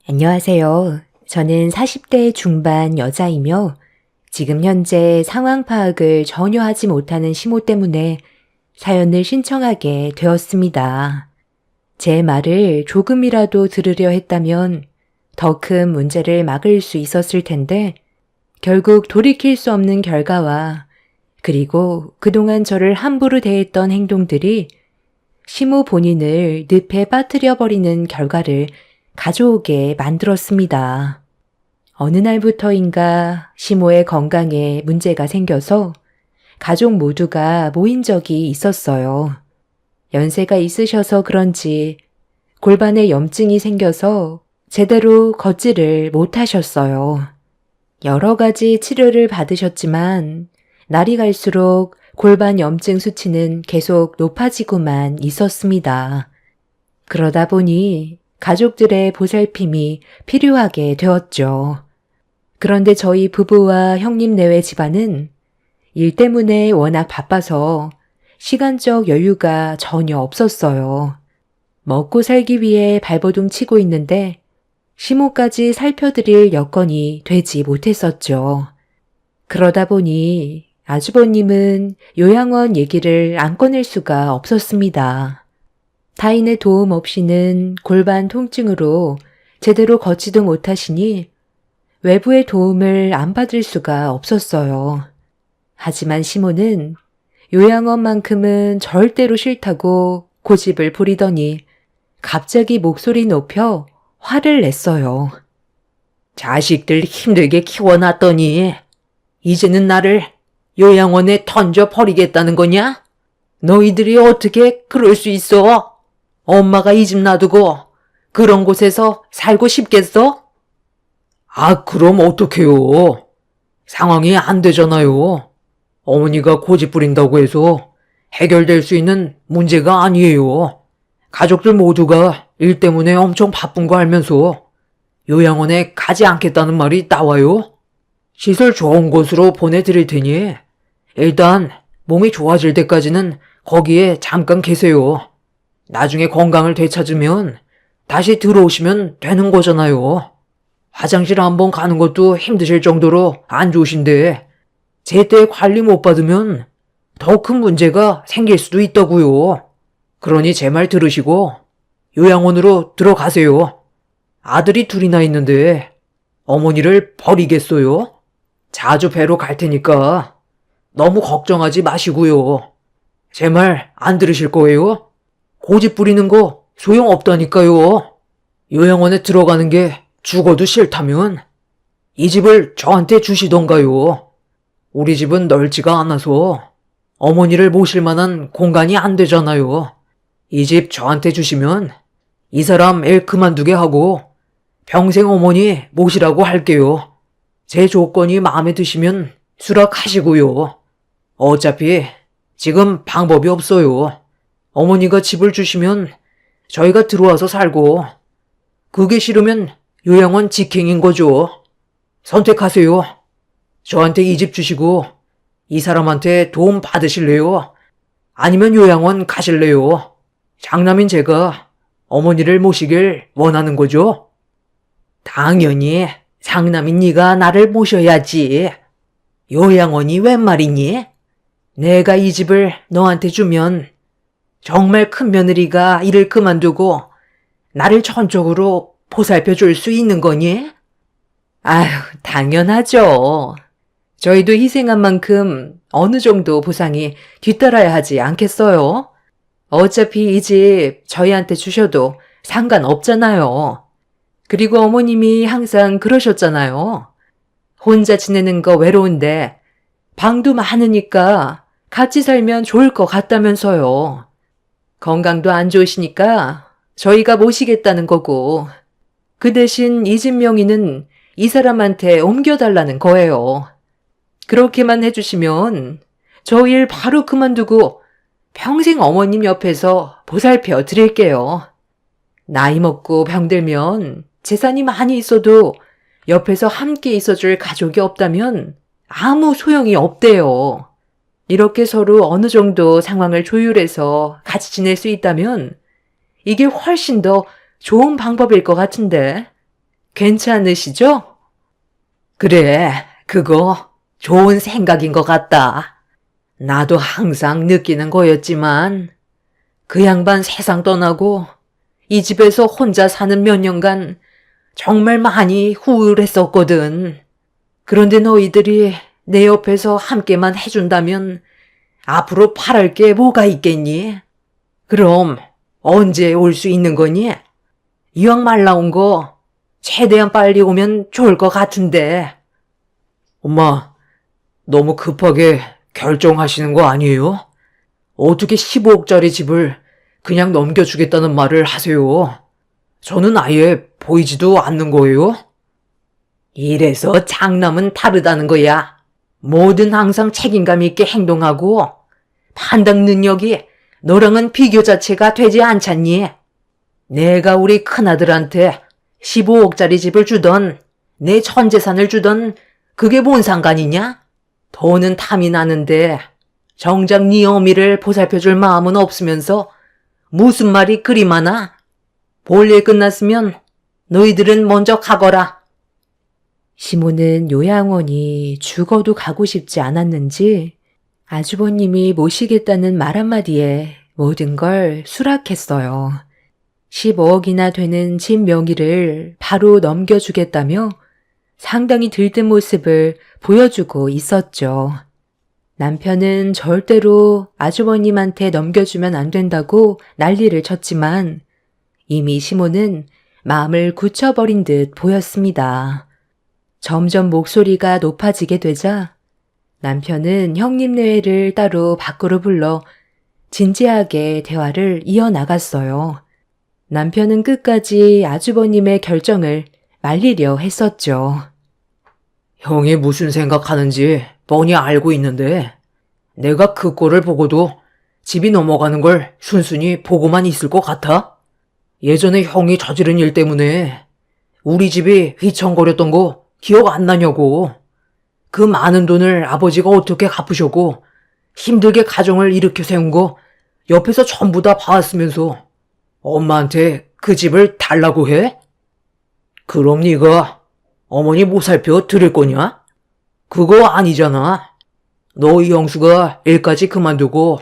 안녕하세요. 저는 40대 중반 여자이며 지금 현재 상황 파악을 전혀 하지 못하는 시모 때문에 사연을 신청하게 되었습니다. 제 말을 조금이라도 들으려 했다면 더 큰 문제를 막을 수 있었을 텐데 결국 돌이킬 수 없는 결과와 그리고 그동안 저를 함부로 대했던 행동들이 시모 본인을 늪에 빠뜨려 버리는 결과를 가져오게 만들었습니다. 어느 날부터인가 시모의 건강에 문제가 생겨서 가족 모두가 모인 적이 있었어요. 연세가 있으셔서 그런지 골반에 염증이 생겨서 제대로 걷지를 못하셨어요. 여러 가지 치료를 받으셨지만 날이 갈수록 골반 염증 수치는 계속 높아지고만 있었습니다. 그러다 보니 가족들의 보살핌이 필요하게 되었죠. 그런데 저희 부부와 형님 내외 집안은 일 때문에 워낙 바빠서 시간적 여유가 전혀 없었어요. 먹고 살기 위해 발버둥 치고 있는데 시모까지 살펴드릴 여건이 되지 못했었죠. 그러다 보니 아주버님은 요양원 얘기를 안 꺼낼 수가 없었습니다. 타인의 도움 없이는 골반 통증으로 제대로 걷지도 못하시니 외부의 도움을 안 받을 수가 없었어요. 하지만 시모는 요양원만큼은 절대로 싫다고 고집을 부리더니 갑자기 목소리 높여 화를 냈어요. 자식들 힘들게 키워놨더니 이제는 나를 요양원에 던져 버리겠다는 거냐? 너희들이 어떻게 그럴 수 있어? 엄마가 이 집 놔두고 그런 곳에서 살고 싶겠어? 그럼 어떡해요? 상황이 안 되잖아요. 어머니가 고집 부린다고 해서 해결될 수 있는 문제가 아니에요. 가족들 모두가 일 때문에 엄청 바쁜 거 알면서 요양원에 가지 않겠다는 말이 나와요? 시설 좋은 곳으로 보내드릴 테니 일단 몸이 좋아질 때까지는 거기에 잠깐 계세요. 나중에 건강을 되찾으면 다시 들어오시면 되는 거잖아요. 화장실 한번 가는 것도 힘드실 정도로 안 좋으신데 제때 관리 못 받으면 더 큰 문제가 생길 수도 있다고요. 그러니 제 말 들으시고 요양원으로 들어가세요. 아들이 둘이나 있는데 어머니를 버리겠어요? 자주 뵈러 갈 테니까 너무 걱정하지 마시고요. 제 말 안 들으실 거예요? 고집 부리는 거 소용없다니까요. 요양원에 들어가는 게 죽어도 싫다면 이 집을 저한테 주시던가요. 우리 집은 넓지가 않아서 어머니를 모실 만한 공간이 안 되잖아요. 이 집 저한테 주시면 이 사람 일 그만두게 하고 평생 어머니 모시라고 할게요. 제 조건이 마음에 드시면 수락하시고요. 어차피 지금 방법이 없어요. 어머니가 집을 주시면 저희가 들어와서 살고 그게 싫으면 요양원 직행인 거죠. 선택하세요. 저한테 이 집 주시고 이 사람한테 도움 받으실래요? 아니면 요양원 가실래요? 장남인 제가 어머니를 모시길 원하는 거죠? 당연히 장남인 네가 나를 모셔야지. 요양원이 웬 말이니? 내가 이 집을 너한테 주면 정말 큰 며느리가 일을 그만두고 나를 전적으로 보살펴 줄 수 있는 거니? 아휴, 당연하죠. 저희도 희생한 만큼 어느 정도 보상이 뒤따라야 하지 않겠어요? 어차피 이 집 저희한테 주셔도 상관없잖아요. 그리고 어머님이 항상 그러셨잖아요. 혼자 지내는 거 외로운데 방도 많으니까 같이 살면 좋을 것 같다면서요. 건강도 안 좋으시니까 저희가 모시겠다는 거고 그 대신 이 집 명의는 이 사람한테 옮겨달라는 거예요. 그렇게만 해주시면 저 일 바로 그만두고 평생 어머님 옆에서 보살펴 드릴게요. 나이 먹고 병들면 재산이 많이 있어도 옆에서 함께 있어줄 가족이 없다면 아무 소용이 없대요. 이렇게 서로 어느 정도 상황을 조율해서 같이 지낼 수 있다면 이게 훨씬 더 좋은 방법일 것 같은데 괜찮으시죠? 그래, 그거 좋은 생각인 것 같다. 나도 항상 느끼는 거였지만 그 양반 세상 떠나고 이 집에서 혼자 사는 몇 년간 정말 많이 후회했었거든. 그런데 너희들이 내 옆에서 함께만 해준다면 앞으로 바랄 게 뭐가 있겠니? 그럼 언제 올 수 있는 거니? 이왕 말 나온 거 최대한 빨리 오면 좋을 것 같은데. 엄마, 너무 급하게 결정하시는 거 아니에요? 어떻게 15억짜리 집을 그냥 넘겨주겠다는 말을 하세요? 저는 아예 보이지도 않는 거예요? 이래서 장남은 다르다는 거야. 뭐든 항상 책임감 있게 행동하고 판단 능력이 너랑은 비교 자체가 되지 않잖니? 내가 우리 큰아들한테 15억짜리 집을 주던 내 전 재산을 주던 그게 뭔 상관이냐? 돈은 탐이 나는데 정작 네 어미를 보살펴줄 마음은 없으면서 무슨 말이 그리 많아? 볼일 끝났으면 너희들은 먼저 가거라. 시모는 요양원이 죽어도 가고 싶지 않았는지 아주버님이 모시겠다는 말 한마디에 모든 걸 수락했어요. 15억이나 되는 집 명의를 바로 넘겨주겠다며 상당히 들뜬 모습을 보여주고 있었죠. 남편은 절대로 아주버님한테 넘겨주면 안 된다고 난리를 쳤지만 이미 시모는 마음을 굳혀버린 듯 보였습니다. 점점 목소리가 높아지게 되자 남편은 형님네회를 따로 밖으로 불러 진지하게 대화를 이어나갔어요. 남편은 끝까지 아주버님의 결정을 말리려 했었죠. 형이 무슨 생각하는지 뻔히 알고 있는데 내가 그 꼴을 보고도 집이 넘어가는 걸 순순히 보고만 있을 것 같아? 예전에 형이 저지른 일 때문에 우리 집이 휘청거렸던 거 기억 안 나냐고. 그 많은 돈을 아버지가 어떻게 갚으셨고 힘들게 가정을 일으켜 세운 거 옆에서 전부 다 봐왔으면서 엄마한테 그 집을 달라고 해? 그럼 네가 어머니 보살펴 드릴 거냐? 그거 아니잖아. 너희 영수가 일까지 그만두고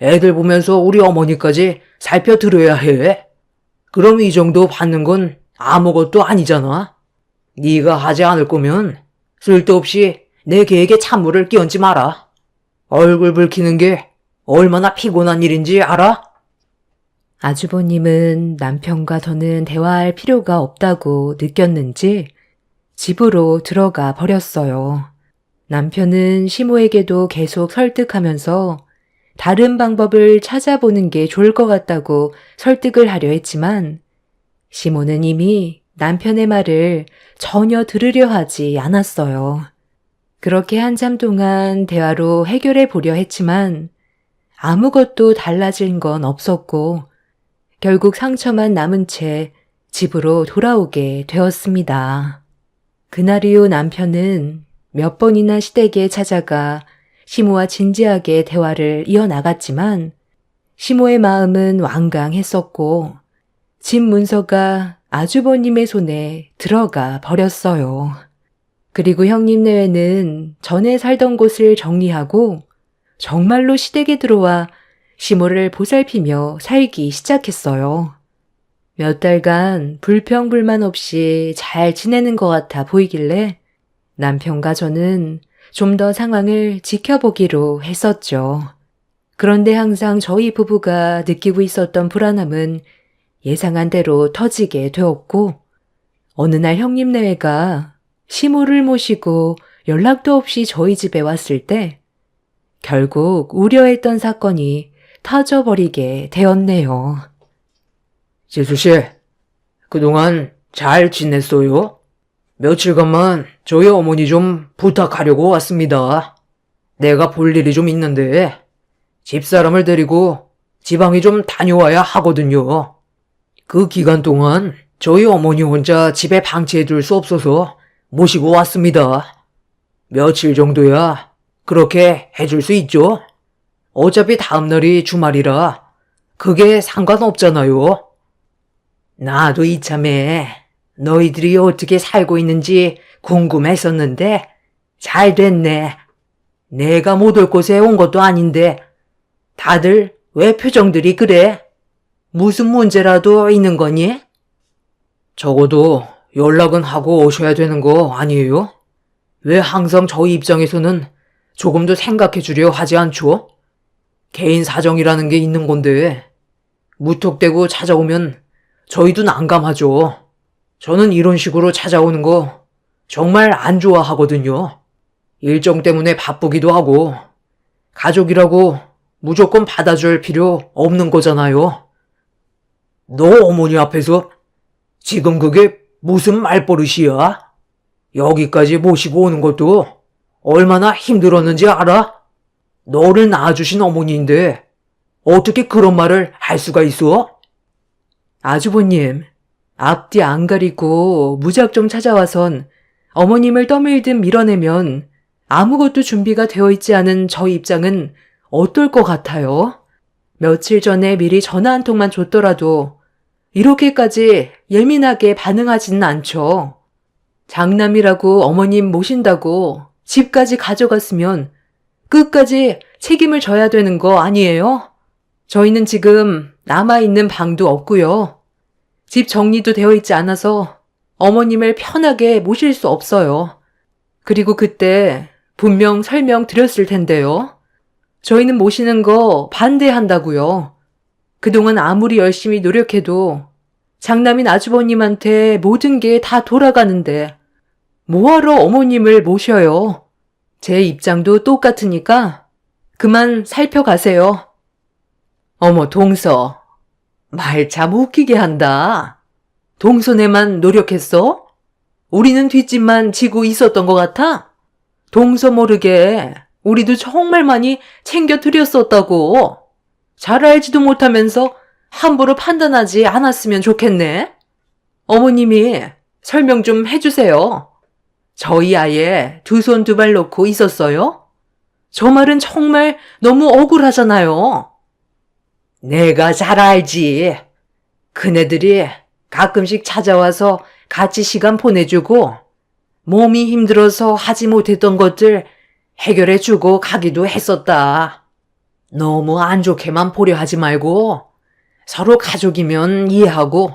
애들 보면서 우리 어머니까지 살펴드려야 해. 그럼 이 정도 받는 건 아무것도 아니잖아. 네가 하지 않을 거면 쓸데없이 내 계획에 찬물을 끼얹지 마라. 얼굴 붉히는 게 얼마나 피곤한 일인지 알아? 아주버님은 남편과 더는 대화할 필요가 없다고 느꼈는지 집으로 들어가 버렸어요. 남편은 시모에게도 계속 설득하면서 다른 방법을 찾아보는 게 좋을 것 같다고 설득을 하려 했지만 시모는 이미 남편의 말을 전혀 들으려 하지 않았어요. 그렇게 한참 동안 대화로 해결해 보려 했지만 아무것도 달라진 건 없었고 결국 상처만 남은 채 집으로 돌아오게 되었습니다. 그날 이후 남편은 몇 번이나 시댁에 찾아가 시모와 진지하게 대화를 이어나갔지만 시모의 마음은 완강했었고 집 문서가 아주버님의 손에 들어가 버렸어요. 그리고 형님네회는 전에 살던 곳을 정리하고 정말로 시댁에 들어와 시모를 보살피며 살기 시작했어요. 몇 달간 불평불만 없이 잘 지내는 것 같아 보이길래 남편과 저는 좀 더 상황을 지켜보기로 했었죠. 그런데 항상 저희 부부가 느끼고 있었던 불안함은 예상한 대로 터지게 되었고 어느 날 형님네회가 시모를 모시고 연락도 없이 저희 집에 왔을 때 결국 우려했던 사건이 터져버리게 되었네요. 지수씨, 그동안 잘 지냈어요? 며칠간만 저희 어머니 좀 부탁하려고 왔습니다. 내가 볼 일이 좀 있는데 집사람을 데리고 지방에 좀 다녀와야 하거든요. 그 기간 동안 저희 어머니 혼자 집에 방치해둘 수 없어서 모시고 왔습니다. 며칠 정도야 그렇게 해줄 수 있죠? 어차피 다음날이 주말이라 그게 상관없잖아요. 나도 이참에 너희들이 어떻게 살고 있는지 궁금했었는데 잘 됐네. 내가 못 올 곳에 온 것도 아닌데 다들 왜 표정들이 그래? 무슨 문제라도 있는 거니? 적어도 연락은 하고 오셔야 되는 거 아니에요? 왜 항상 저희 입장에서는 조금 더 생각해 주려 하지 않죠? 개인 사정이라는 게 있는 건데 무턱대고 찾아오면 저희도 난감하죠. 저는 이런 식으로 찾아오는 거 정말 안 좋아하거든요. 일정 때문에 바쁘기도 하고 가족이라고 무조건 받아줄 필요 없는 거잖아요. 너 어머니 앞에서 지금 그게 무슨 말버릇이야? 여기까지 모시고 오는 것도 얼마나 힘들었는지 알아? 너를 낳아주신 어머니인데 어떻게 그런 말을 할 수가 있어? 아주버님, 앞뒤 안 가리고 무작정 찾아와선 어머님을 떠밀듯 밀어내면 아무것도 준비가 되어 있지 않은 저희 입장은 어떨 것 같아요? 며칠 전에 미리 전화 한 통만 줬더라도 이렇게까지 예민하게 반응하지는 않죠. 장남이라고 어머님 모신다고 집까지 가져갔으면 끝까지 책임을 져야 되는 거 아니에요? 저희는 지금 남아있는 방도 없고요. 집 정리도 되어 있지 않아서 어머님을 편하게 모실 수 없어요. 그리고 그때 분명 설명 드렸을 텐데요. 저희는 모시는 거 반대한다고요. 그동안 아무리 열심히 노력해도 장남인 아주버님한테 모든 게 다 돌아가는데 뭐하러 어머님을 모셔요? 제 입장도 똑같으니까 그만 살펴가세요. 어머, 동서. 말 참 웃기게 한다. 동서네만 노력했어? 우리는 뒷짐만 지고 있었던 것 같아? 동서 모르게 우리도 정말 많이 챙겨드렸었다고. 잘 알지도 못하면서 함부로 판단하지 않았으면 좋겠네. 어머님이 설명 좀 해주세요. 저희 아예 두 손 두 발 놓고 있었어요? 저 말은 정말 너무 억울하잖아요. 내가 잘 알지. 그네들이 가끔씩 찾아와서 같이 시간 보내주고 몸이 힘들어서 하지 못했던 것들 해결해주고 가기도 했었다. 너무 안 좋게만 보려 하지 말고 서로 가족이면 이해하고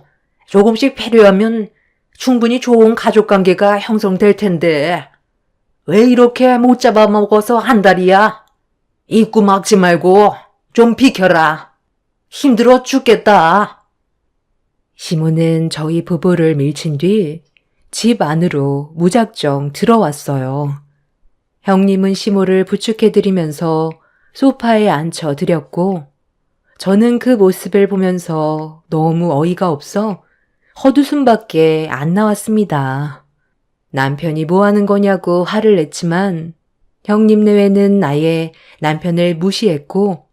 조금씩 필요하면 충분히 좋은 가족관계가 형성될 텐데 왜 이렇게 못 잡아먹어서 한달이야? 입구 막지 말고 좀 비켜라. 힘들어 죽겠다. 시모는 저희 부부를 밀친 뒤 집 안으로 무작정 들어왔어요. 형님은 시모를 부축해드리면서 소파에 앉혀드렸고 저는 그 모습을 보면서 너무 어이가 없어 헛웃음밖에 안 나왔습니다. 남편이 뭐 하는 거냐고 화를 냈지만 형님 내외는 아예 남편을 무시했고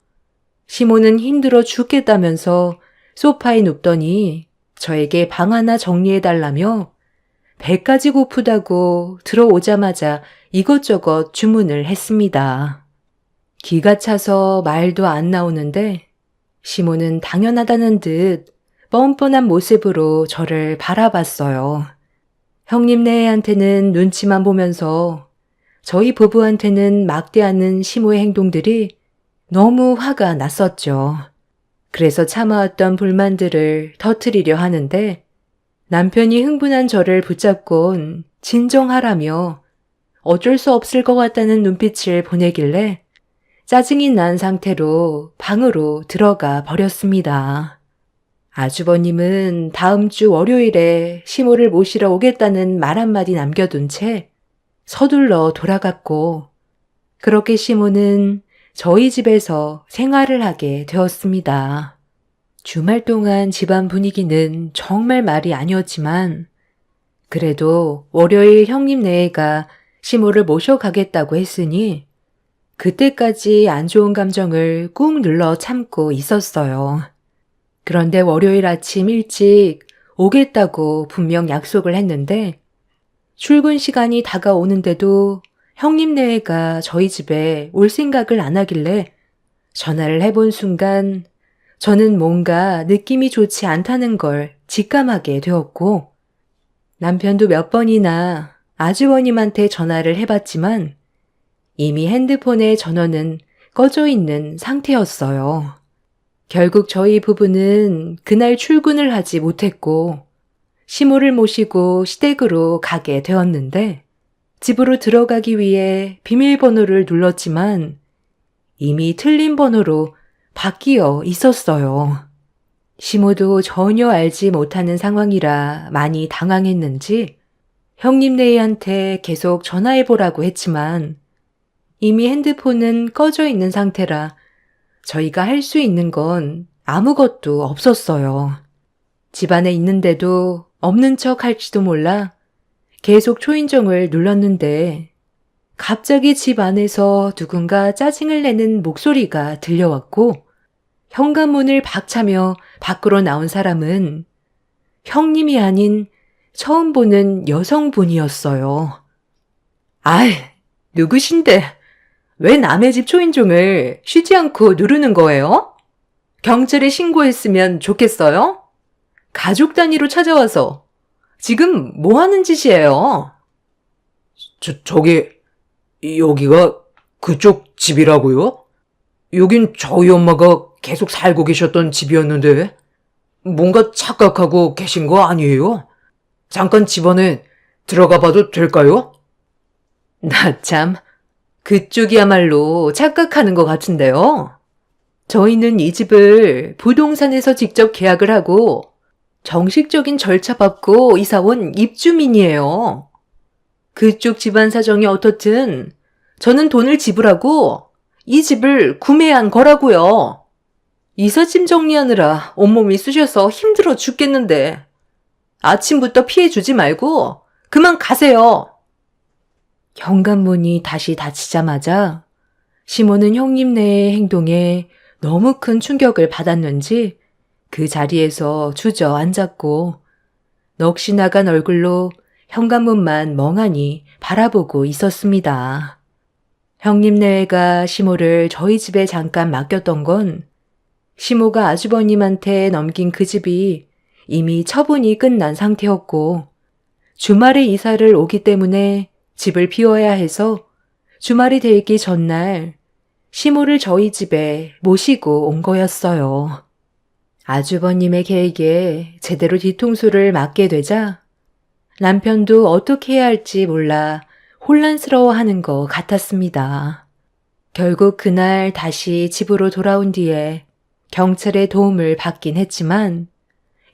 시모는 힘들어 죽겠다면서 소파에 눕더니 저에게 방 하나 정리해달라며 배까지 고프다고 들어오자마자 이것저것 주문을 했습니다. 기가 차서 말도 안 나오는데 시모는 당연하다는 듯 뻔뻔한 모습으로 저를 바라봤어요. 형님네한테는 눈치만 보면서 저희 부부한테는 막대하는 시모의 행동들이 너무 화가 났었죠. 그래서 참아왔던 불만들을 터뜨리려 하는데 남편이 흥분한 저를 붙잡곤 진정하라며 어쩔 수 없을 것 같다는 눈빛을 보내길래 짜증이 난 상태로 방으로 들어가 버렸습니다. 아주버님은 다음 주 월요일에 시모를 모시러 오겠다는 말 한마디 남겨둔 채 서둘러 돌아갔고 그렇게 시모는 저희 집에서 생활을 하게 되었습니다. 주말 동안 집안 분위기는 정말 말이 아니었지만 그래도 월요일 형님 네가 시모를 모셔가겠다고 했으니 그때까지 안 좋은 감정을 꾹 눌러 참고 있었어요. 그런데 월요일 아침 일찍 오겠다고 분명 약속을 했는데 출근 시간이 다가오는데도 형님 네가 저희 집에 올 생각을 안 하길래 전화를 해본 순간 저는 뭔가 느낌이 좋지 않다는 걸 직감하게 되었고 남편도 몇 번이나 아주버님한테 전화를 해봤지만 이미 핸드폰의 전원은 꺼져 있는 상태였어요. 결국 저희 부부는 그날 출근을 하지 못했고 시모를 모시고 시댁으로 가게 되었는데 집으로 들어가기 위해 비밀번호를 눌렀지만 이미 틀린 번호로 바뀌어 있었어요. 시모도 전혀 알지 못하는 상황이라 많이 당황했는지 형님네한테 계속 전화해보라고 했지만 이미 핸드폰은 꺼져 있는 상태라 저희가 할 수 있는 건 아무것도 없었어요. 집안에 있는데도 없는 척 할지도 몰라 계속 초인종을 눌렀는데 갑자기 집 안에서 누군가 짜증을 내는 목소리가 들려왔고 현관문을 박차며 밖으로 나온 사람은 형님이 아닌 처음 보는 여성분이었어요. 아이, 누구신데 왜 남의 집 초인종을 쉬지 않고 누르는 거예요? 경찰에 신고했으면 좋겠어요? 가족 단위로 찾아와서 지금 뭐 하는 짓이에요? 저기, 여기가 그쪽 집이라고요? 여긴 저희 엄마가 계속 살고 계셨던 집이었는데, 뭔가 착각하고 계신 거 아니에요? 잠깐 집 안에 들어가 봐도 될까요? 나 참, 그쪽이야말로 착각하는 것 같은데요. 저희는 이 집을 부동산에서 직접 계약을 하고 정식적인 절차 밟고 이사온 입주민이에요. 그쪽 집안 사정이 어떻든 저는 돈을 지불하고 이 집을 구매한 거라고요. 이삿짐 정리하느라 온몸이 쑤셔서 힘들어 죽겠는데 아침부터 피해주지 말고 그만 가세요. 현관문이 다시 닫히자마자 시모는 형님네의 행동에 너무 큰 충격을 받았는지 그 자리에서 주저앉았고 넋이 나간 얼굴로 현관문만 멍하니 바라보고 있었습니다. 형님네가 시모를 저희 집에 잠깐 맡겼던 건 시모가 아주버님한테 넘긴 그 집이 이미 처분이 끝난 상태였고 주말에 이사를 오기 때문에 집을 비워야 해서 주말이 되기 전날 시모를 저희 집에 모시고 온 거였어요. 아주버님의 계획에 제대로 뒤통수를 맞게 되자 남편도 어떻게 해야 할지 몰라 혼란스러워하는 것 같았습니다. 결국 그날 다시 집으로 돌아온 뒤에 경찰의 도움을 받긴 했지만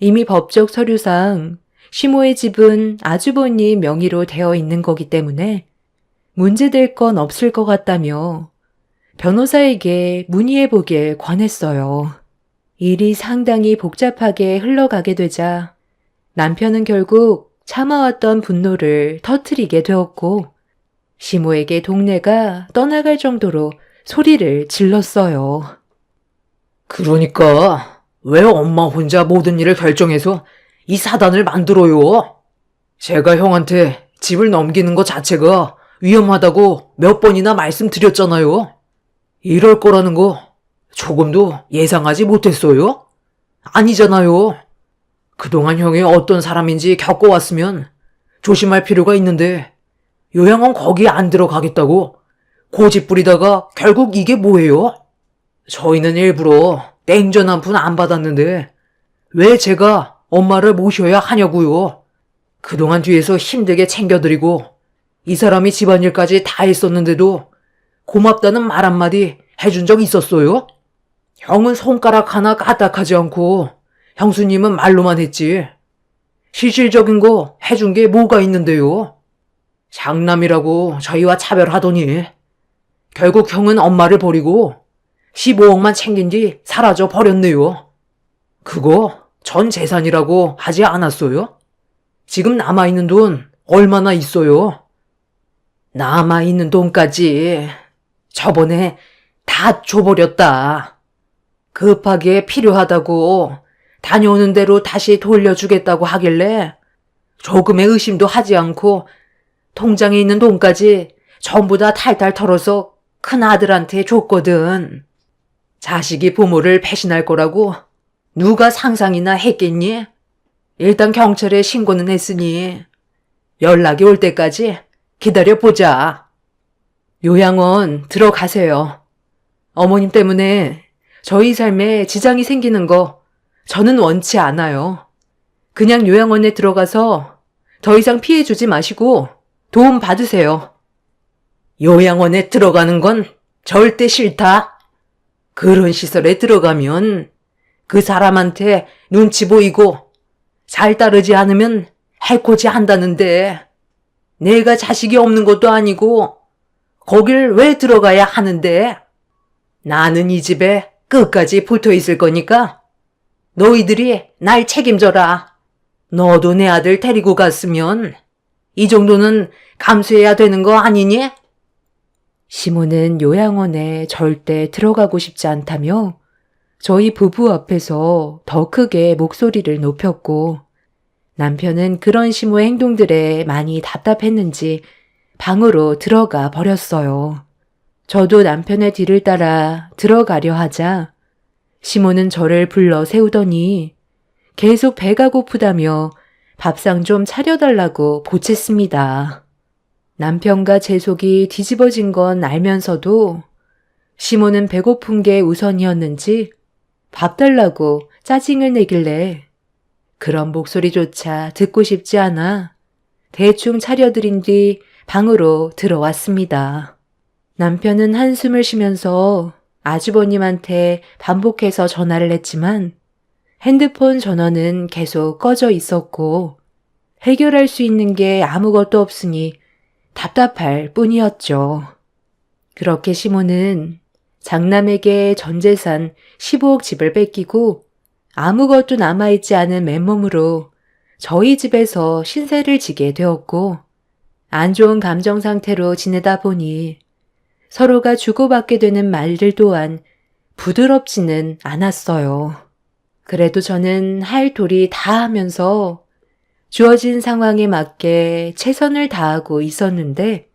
이미 법적 서류상 시모의 집은 아주버님 명의로 되어 있는 거기 때문에 문제될 건 없을 것 같다며 변호사에게 문의해보길 권했어요. 일이 상당히 복잡하게 흘러가게 되자 남편은 결국 참아왔던 분노를 터뜨리게 되었고 시모에게 동네가 떠나갈 정도로 소리를 질렀어요. 그러니까 왜 엄마 혼자 모든 일을 결정해서 이 사단을 만들어요? 제가 형한테 집을 넘기는 것 자체가 위험하다고 몇 번이나 말씀드렸잖아요. 이럴 거라는 거 조금도 예상하지 못했어요? 아니잖아요. 그동안 형이 어떤 사람인지 겪어왔으면 조심할 필요가 있는데 요양원 거기 안 들어가겠다고 고집 부리다가 결국 이게 뭐예요? 저희는 일부러 땡전 한 푼 안 받았는데 왜 제가 엄마를 모셔야 하냐고요. 그동안 뒤에서 힘들게 챙겨드리고 이 사람이 집안일까지 다 했었는데도 고맙다는 말 한마디 해준 적 있었어요? 형은 손가락 하나 까딱하지 않고 형수님은 말로만 했지. 실질적인 거 해준 게 뭐가 있는데요. 장남이라고 저희와 차별하더니 결국 형은 엄마를 버리고 15억만 챙긴 뒤 사라져 버렸네요. 그거 전 재산이라고 하지 않았어요? 지금 남아있는 돈 얼마나 있어요? 남아있는 돈까지 저번에 다 줘버렸다. 급하게 필요하다고 다녀오는 대로 다시 돌려주겠다고 하길래 조금의 의심도 하지 않고 통장에 있는 돈까지 전부 다 탈탈 털어서 큰아들한테 줬거든. 자식이 부모를 배신할 거라고 누가 상상이나 했겠니? 일단 경찰에 신고는 했으니 연락이 올 때까지 기다려보자. 요양원 들어가세요. 어머님 때문에 저희 삶에 지장이 생기는 거 저는 원치 않아요. 그냥 요양원에 들어가서 더 이상 피해 주지 마시고 도움 받으세요. 요양원에 들어가는 건 절대 싫다. 그런 시설에 들어가면 그 사람한테 눈치 보이고 잘 따르지 않으면 해코지 한다는데 내가 자식이 없는 것도 아니고 거길 왜 들어가야 하는데? 나는 이 집에 끝까지 붙어 있을 거니까 너희들이 날 책임져라. 너도 내 아들 데리고 갔으면 이 정도는 감수해야 되는 거 아니니? 시모는 요양원에 절대 들어가고 싶지 않다며 저희 부부 앞에서 더 크게 목소리를 높였고 남편은 그런 시모의 행동들에 많이 답답했는지 방으로 들어가 버렸어요. 저도 남편의 뒤를 따라 들어가려 하자 시모는 저를 불러 세우더니 계속 배가 고프다며 밥상 좀 차려달라고 보챘습니다. 남편과 제 속이 뒤집어진 건 알면서도 시모는 배고픈 게 우선이었는지 밥 달라고 짜증을 내길래 그런 목소리조차 듣고 싶지 않아 대충 차려드린 뒤 방으로 들어왔습니다. 남편은 한숨을 쉬면서 아주버님한테 반복해서 전화를 했지만 핸드폰 전원은 계속 꺼져 있었고 해결할 수 있는 게 아무것도 없으니 답답할 뿐이었죠. 그렇게 시모는 장남에게 전 재산 15억 집을 뺏기고 아무것도 남아있지 않은 맨몸으로 저희 집에서 신세를 지게 되었고 안 좋은 감정 상태로 지내다 보니 서로가 주고받게 되는 말들 또한 부드럽지는 않았어요. 그래도 저는 할 도리 다 하면서 주어진 상황에 맞게 최선을 다하고 있었는데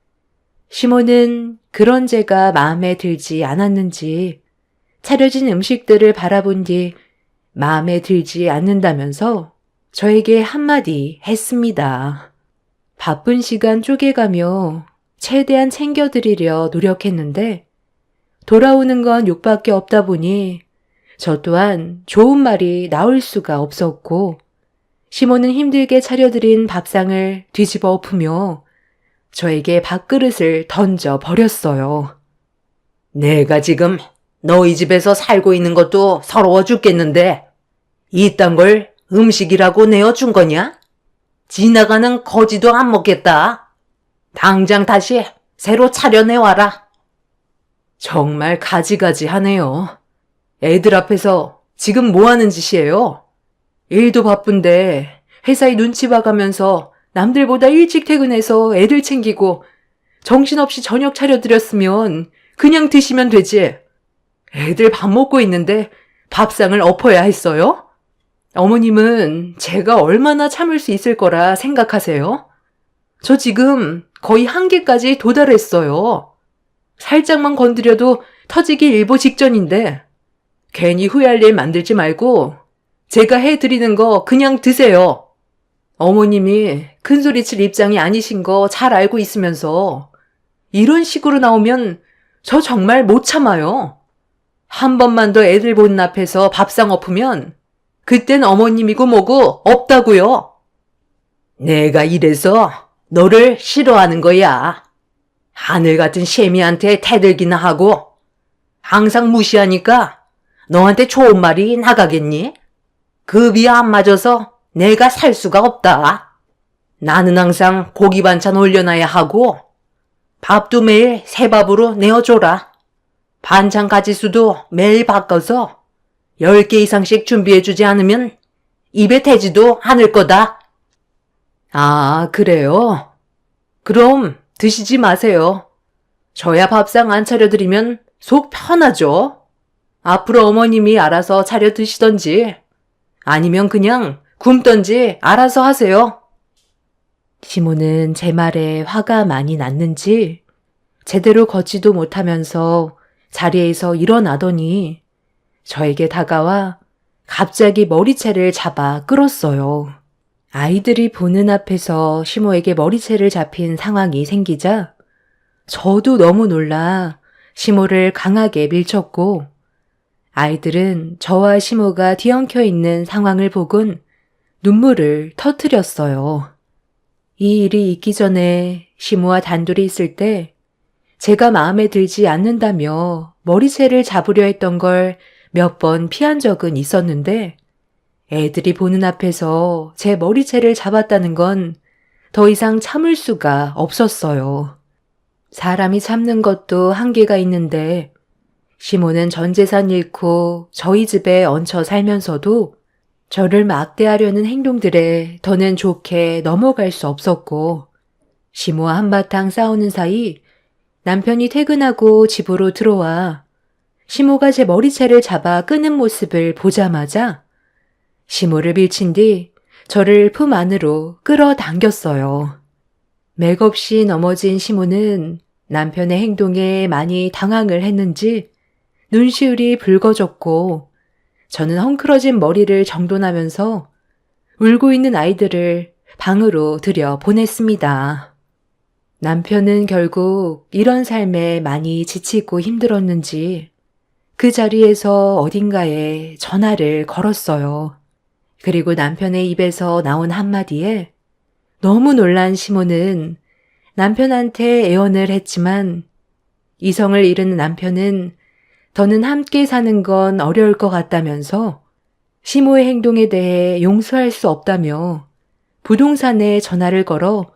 시모는 그런 제가 마음에 들지 않았는지 차려진 음식들을 바라본 뒤 마음에 들지 않는다면서 저에게 한마디 했습니다. 바쁜 시간 쪼개가며 최대한 챙겨드리려 노력했는데 돌아오는 건 욕밖에 없다 보니 저 또한 좋은 말이 나올 수가 없었고 시모는 힘들게 차려드린 밥상을 뒤집어 엎으며 저에게 밥그릇을 던져 버렸어요. 내가 지금 너희 집에서 살고 있는 것도 서러워 죽겠는데 이딴 걸 음식이라고 내어준 거냐? 지나가는 거지도 안 먹겠다. 당장 다시 새로 차려내와라. 정말 가지가지 하네요. 애들 앞에서 지금 뭐 하는 짓이에요? 일도 바쁜데 회사에 눈치 봐가면서 남들보다 일찍 퇴근해서 애들 챙기고 정신없이 저녁 차려드렸으면 그냥 드시면 되지. 애들 밥 먹고 있는데 밥상을 엎어야 했어요? 어머님은 제가 얼마나 참을 수 있을 거라 생각하세요? 저 지금 거의 한계까지 도달했어요. 살짝만 건드려도 터지기 일보 직전인데 괜히 후회할 일 만들지 말고 제가 해드리는 거 그냥 드세요. 어머님이 큰소리칠 입장이 아니신 거 잘 알고 있으면서 이런 식으로 나오면 저 정말 못 참아요. 한 번만 더 애들 보는 앞에서 밥상 엎으면 그땐 어머님이고 뭐고 없다고요. 내가 이래서 너를 싫어하는 거야. 하늘 같은 셰미한테 태들기나 하고 항상 무시하니까 너한테 좋은 말이 나가겠니? 급이 안 맞아서 내가 살 수가 없다. 나는 항상 고기 반찬 올려놔야 하고 밥도 매일 새 밥으로 내어줘라. 반찬 가지수도 매일 바꿔서 10개 이상씩 준비해주지 않으면 입에 대지도 않을 거다. 아, 그래요? 그럼 드시지 마세요. 저야 밥상 안 차려드리면 속 편하죠. 앞으로 어머님이 알아서 차려 드시던지 아니면 그냥 굶던지 알아서 하세요. 시모는 제 말에 화가 많이 났는지 제대로 걷지도 못하면서 자리에서 일어나더니 저에게 다가와 갑자기 머리채를 잡아 끌었어요. 아이들이 보는 앞에서 시모에게 머리채를 잡힌 상황이 생기자 저도 너무 놀라 시모를 강하게 밀쳤고 아이들은 저와 시모가 뒤엉켜 있는 상황을 보곤 눈물을 터뜨렸어요. 이 일이 있기 전에 시모와 단둘이 있을 때 제가 마음에 들지 않는다며 머리채를 잡으려 했던 걸 몇 번 피한 적은 있었는데 애들이 보는 앞에서 제 머리채를 잡았다는 건 더 이상 참을 수가 없었어요. 사람이 참는 것도 한계가 있는데 시모는 전 재산 잃고 저희 집에 얹혀 살면서도 저를 막대하려는 행동들에 더는 좋게 넘어갈 수 없었고 시모와 한바탕 싸우는 사이 남편이 퇴근하고 집으로 들어와 시모가 제 머리채를 잡아 끄는 모습을 보자마자 시모를 밀친 뒤 저를 품 안으로 끌어당겼어요. 맥없이 넘어진 시모는 남편의 행동에 많이 당황을 했는지 눈시울이 붉어졌고 저는 헝클어진 머리를 정돈하면서 울고 있는 아이들을 방으로 들여 보냈습니다. 남편은 결국 이런 삶에 많이 지치고 힘들었는지 그 자리에서 어딘가에 전화를 걸었어요. 그리고 남편의 입에서 나온 한마디에 너무 놀란 시모는 남편한테 애원을 했지만 이성을 잃은 남편은 더는 함께 사는 건 어려울 것 같다면서 시모의 행동에 대해 용서할 수 없다며 부동산에 전화를 걸어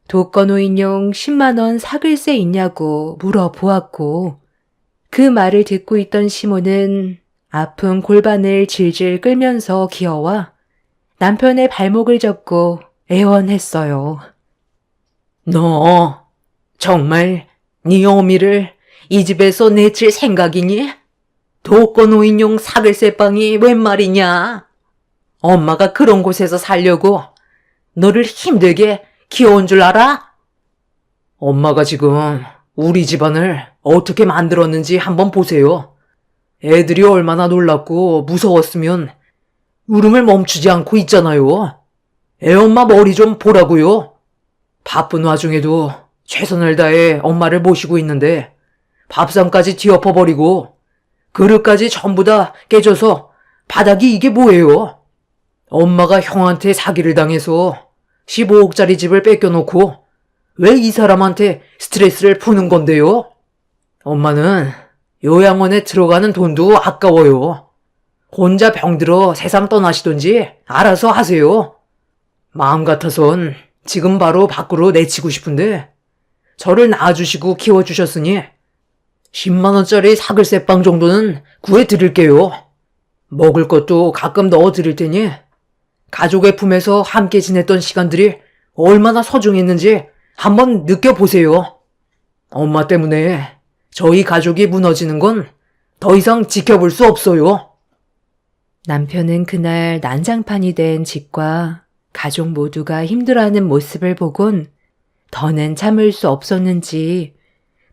독거노인용 10만 원 사글세 있냐고 물어보았고 그 말을 듣고 있던 시모는 아픈 골반을 질질 끌면서 기어와 남편의 발목을 잡고 애원했어요. 너 정말 네 어미를 이 집에서 내칠 생각이니? 독거노인용 사글세빵이 웬 말이냐? 엄마가 그런 곳에서 살려고 너를 힘들게 키워온 줄 알아? 엄마가 지금 우리 집안을 어떻게 만들었는지 한번 보세요. 애들이 얼마나 놀랐고 무서웠으면 울음을 멈추지 않고 있잖아요. 애엄마 머리 좀 보라고요. 바쁜 와중에도 최선을 다해 엄마를 모시고 있는데 밥상까지 뒤엎어버리고 그릇까지 전부 다 깨져서 바닥이 이게 뭐예요? 엄마가 형한테 사기를 당해서 15억짜리 집을 뺏겨놓고 왜 이 사람한테 스트레스를 푸는 건데요? 엄마는 요양원에 들어가는 돈도 아까워요. 혼자 병들어 세상 떠나시던지 알아서 하세요. 마음 같아선 지금 바로 밖으로 내치고 싶은데 저를 낳아주시고 키워주셨으니 10만 원짜리 사글세빵 정도는 구해드릴게요. 먹을 것도 가끔 넣어드릴 테니 가족의 품에서 함께 지냈던 시간들이 얼마나 소중했는지 한번 느껴보세요. 엄마 때문에 저희 가족이 무너지는 건 더 이상 지켜볼 수 없어요. 남편은 그날 난장판이 된 집과 가족 모두가 힘들어하는 모습을 보곤 더는 참을 수 없었는지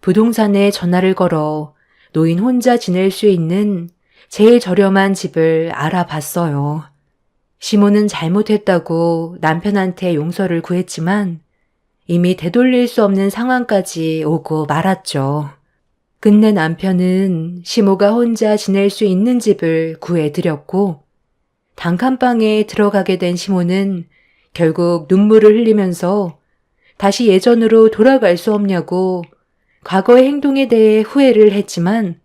부동산에 전화를 걸어 노인 혼자 지낼 수 있는 제일 저렴한 집을 알아봤어요. 시모는 잘못했다고 남편한테 용서를 구했지만 이미 되돌릴 수 없는 상황까지 오고 말았죠. 끝내 남편은 시모가 혼자 지낼 수 있는 집을 구해드렸고 단칸방에 들어가게 된 시모는 결국 눈물을 흘리면서 다시 예전으로 돌아갈 수 없냐고 과거의 행동에 대해 후회를 했지만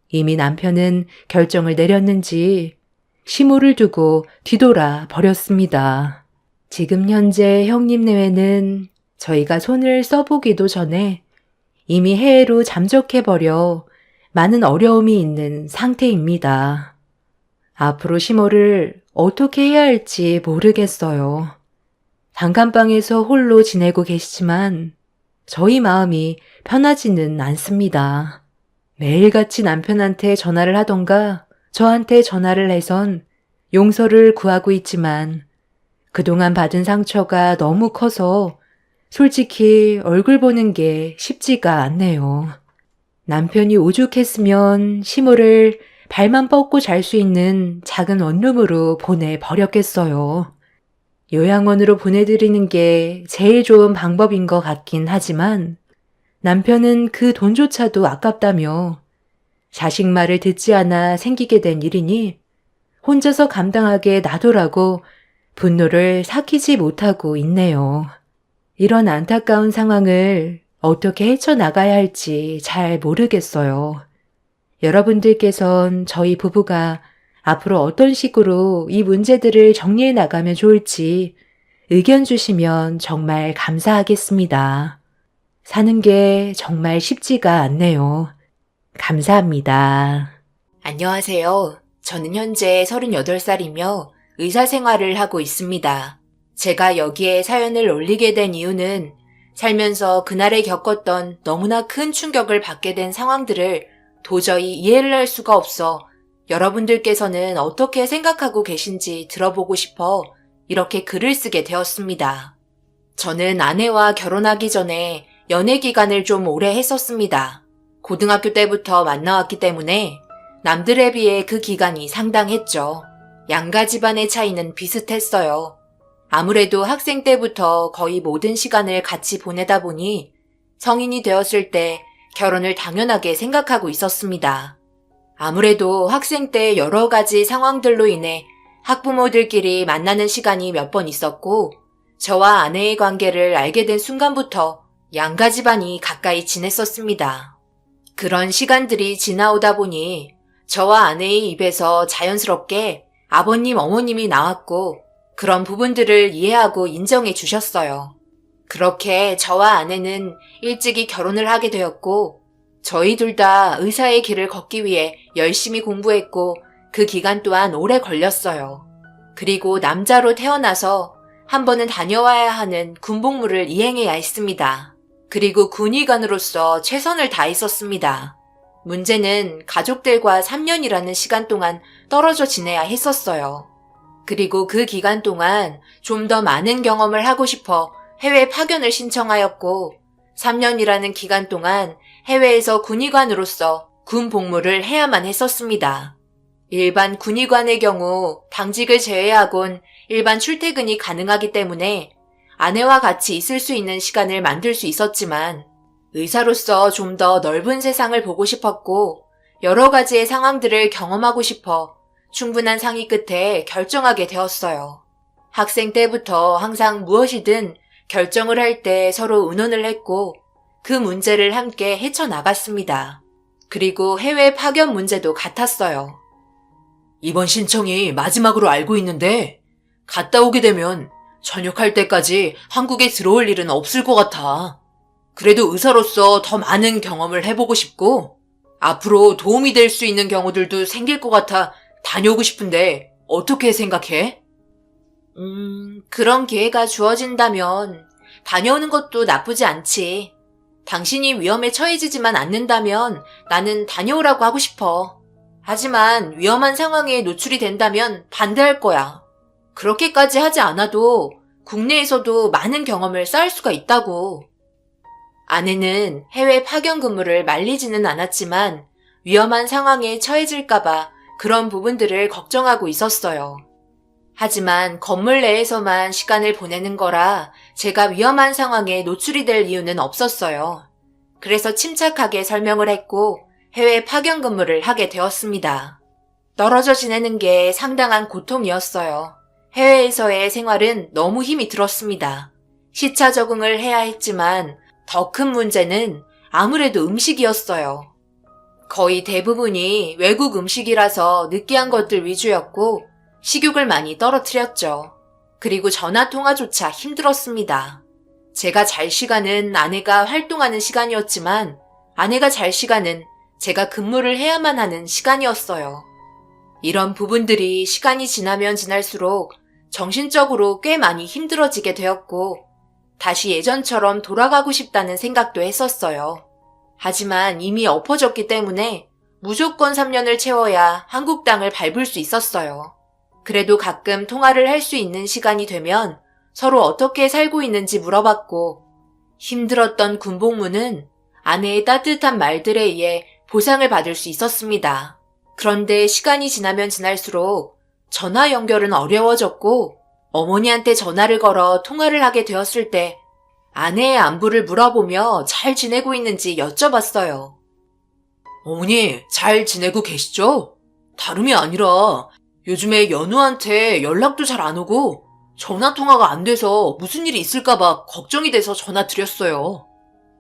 이미 남편은 결정을 내렸는지 시모를 두고 뒤돌아 버렸습니다. 지금 현재 형님 내외는 저희가 손을 써보기도 전에 이미 해외로 잠적해버려 많은 어려움이 있는 상태입니다. 앞으로 시모를 어떻게 해야 할지 모르겠어요. 단칸방에서 홀로 지내고 계시지만 저희 마음이 편하지는 않습니다. 매일같이 남편한테 전화를 하던가 저한테 전화를 해선 용서를 구하고 있지만 그동안 받은 상처가 너무 커서 솔직히 얼굴 보는 게 쉽지가 않네요. 남편이 오죽했으면 시모를 발만 뻗고 잘 수 있는 작은 원룸으로 보내버렸겠어요. 요양원으로 보내드리는 게 제일 좋은 방법인 것 같긴 하지만 남편은 그 돈조차도 아깝다며 자식 말을 듣지 않아 생기게 된 일이니 혼자서 감당하게 놔두라고 분노를 삭히지 못하고 있네요. 이런 안타까운 상황을 어떻게 헤쳐나가야 할지 잘 모르겠어요. 여러분들께선 저희 부부가 앞으로 어떤 식으로 이 문제들을 정리해 나가면 좋을지 의견 주시면 정말 감사하겠습니다. 사는 게 정말 쉽지가 않네요. 감사합니다. 안녕하세요. 저는 현재 38살이며 의사 생활을 하고 있습니다. 제가 여기에 사연을 올리게 된 이유는 살면서 그날에 겪었던 너무나 큰 충격을 받게 된 상황들을 도저히 이해를 할 수가 없어 여러분들께서는 어떻게 생각하고 계신지 들어보고 싶어 이렇게 글을 쓰게 되었습니다. 저는 아내와 결혼하기 전에 연애 기간을 좀 오래 했었습니다. 고등학교 때부터 만나왔기 때문에 남들에 비해 그 기간이 상당했죠. 양가 집안의 차이는 비슷했어요. 아무래도 학생 때부터 거의 모든 시간을 같이 보내다 보니 성인이 되었을 때 결혼을 당연하게 생각하고 있었습니다. 아무래도 학생 때 여러 가지 상황들로 인해 학부모들끼리 만나는 시간이 몇 번 있었고 저와 아내의 관계를 알게 된 순간부터 양가 집안이 가까이 지냈었습니다. 그런 시간들이 지나오다 보니 저와 아내의 입에서 자연스럽게 아버님, 어머님이 나왔고 그런 부분들을 이해하고 인정해 주셨어요. 그렇게 저와 아내는 일찍이 결혼을 하게 되었고 저희 둘 다 의사의 길을 걷기 위해 열심히 공부했고 그 기간 또한 오래 걸렸어요. 그리고 남자로 태어나서 한 번은 다녀와야 하는 군복무를 이행해야 했습니다. 그리고 군의관으로서 최선을 다했었습니다. 문제는 가족들과 3년이라는 시간 동안 떨어져 지내야 했었어요. 그리고 그 기간 동안 좀 더 많은 경험을 하고 싶어 해외 파견을 신청하였고 3년이라는 기간 동안 해외에서 군의관으로서 군 복무를 해야만 했었습니다. 일반 군의관의 경우 당직을 제외하곤 일반 출퇴근이 가능하기 때문에 아내와 같이 있을 수 있는 시간을 만들 수 있었지만 의사로서 좀 더 넓은 세상을 보고 싶었고 여러 가지의 상황들을 경험하고 싶어 충분한 상의 끝에 결정하게 되었어요. 학생 때부터 항상 무엇이든 결정을 할 때 서로 의논을 했고 그 문제를 함께 헤쳐나갔습니다. 그리고 해외 파견 문제도 같았어요. 이번 신청이 마지막으로 알고 있는데 갔다 오게 되면 전역할 때까지 한국에 들어올 일은 없을 것 같아. 그래도 의사로서 더 많은 경험을 해보고 싶고 앞으로 도움이 될 수 있는 경우들도 생길 것 같아 다녀오고 싶은데 어떻게 생각해? 그런 기회가 주어진다면 다녀오는 것도 나쁘지 않지. 당신이 위험에 처해지지만 않는다면 나는 다녀오라고 하고 싶어. 하지만 위험한 상황에 노출이 된다면 반대할 거야. 그렇게까지 하지 않아도 국내에서도 많은 경험을 쌓을 수가 있다고. 아내는 해외 파견 근무를 말리지는 않았지만 위험한 상황에 처해질까봐 그런 부분들을 걱정하고 있었어요. 하지만 건물 내에서만 시간을 보내는 거라 제가 위험한 상황에 노출이 될 이유는 없었어요. 그래서 침착하게 설명을 했고 해외 파견 근무를 하게 되었습니다. 떨어져 지내는 게 상당한 고통이었어요. 해외에서의 생활은 너무 힘이 들었습니다. 시차 적응을 해야 했지만 더 큰 문제는 아무래도 음식이었어요. 거의 대부분이 외국 음식이라서 느끼한 것들 위주였고 식욕을 많이 떨어뜨렸죠. 그리고 전화통화조차 힘들었습니다. 제가 잘 시간은 아내가 활동하는 시간이었지만 아내가 잘 시간은 제가 근무를 해야만 하는 시간이었어요. 이런 부분들이 시간이 지나면 지날수록 정신적으로 꽤 많이 힘들어지게 되었고 다시 예전처럼 돌아가고 싶다는 생각도 했었어요. 하지만 이미 엎어졌기 때문에 무조건 3년을 채워야 한국 땅을 밟을 수 있었어요. 그래도 가끔 통화를 할 수 있는 시간이 되면 서로 어떻게 살고 있는지 물어봤고 힘들었던 군복무는 아내의 따뜻한 말들에 의해 보상을 받을 수 있었습니다. 그런데 시간이 지나면 지날수록 전화 연결은 어려워졌고 어머니한테 전화를 걸어 통화를 하게 되었을 때 아내의 안부를 물어보며 잘 지내고 있는지 여쭤봤어요. 어머니, 잘 지내고 계시죠? 다름이 아니라 요즘에 연우한테 연락도 잘 안 오고 전화통화가 안 돼서 무슨 일이 있을까봐 걱정이 돼서 전화 드렸어요.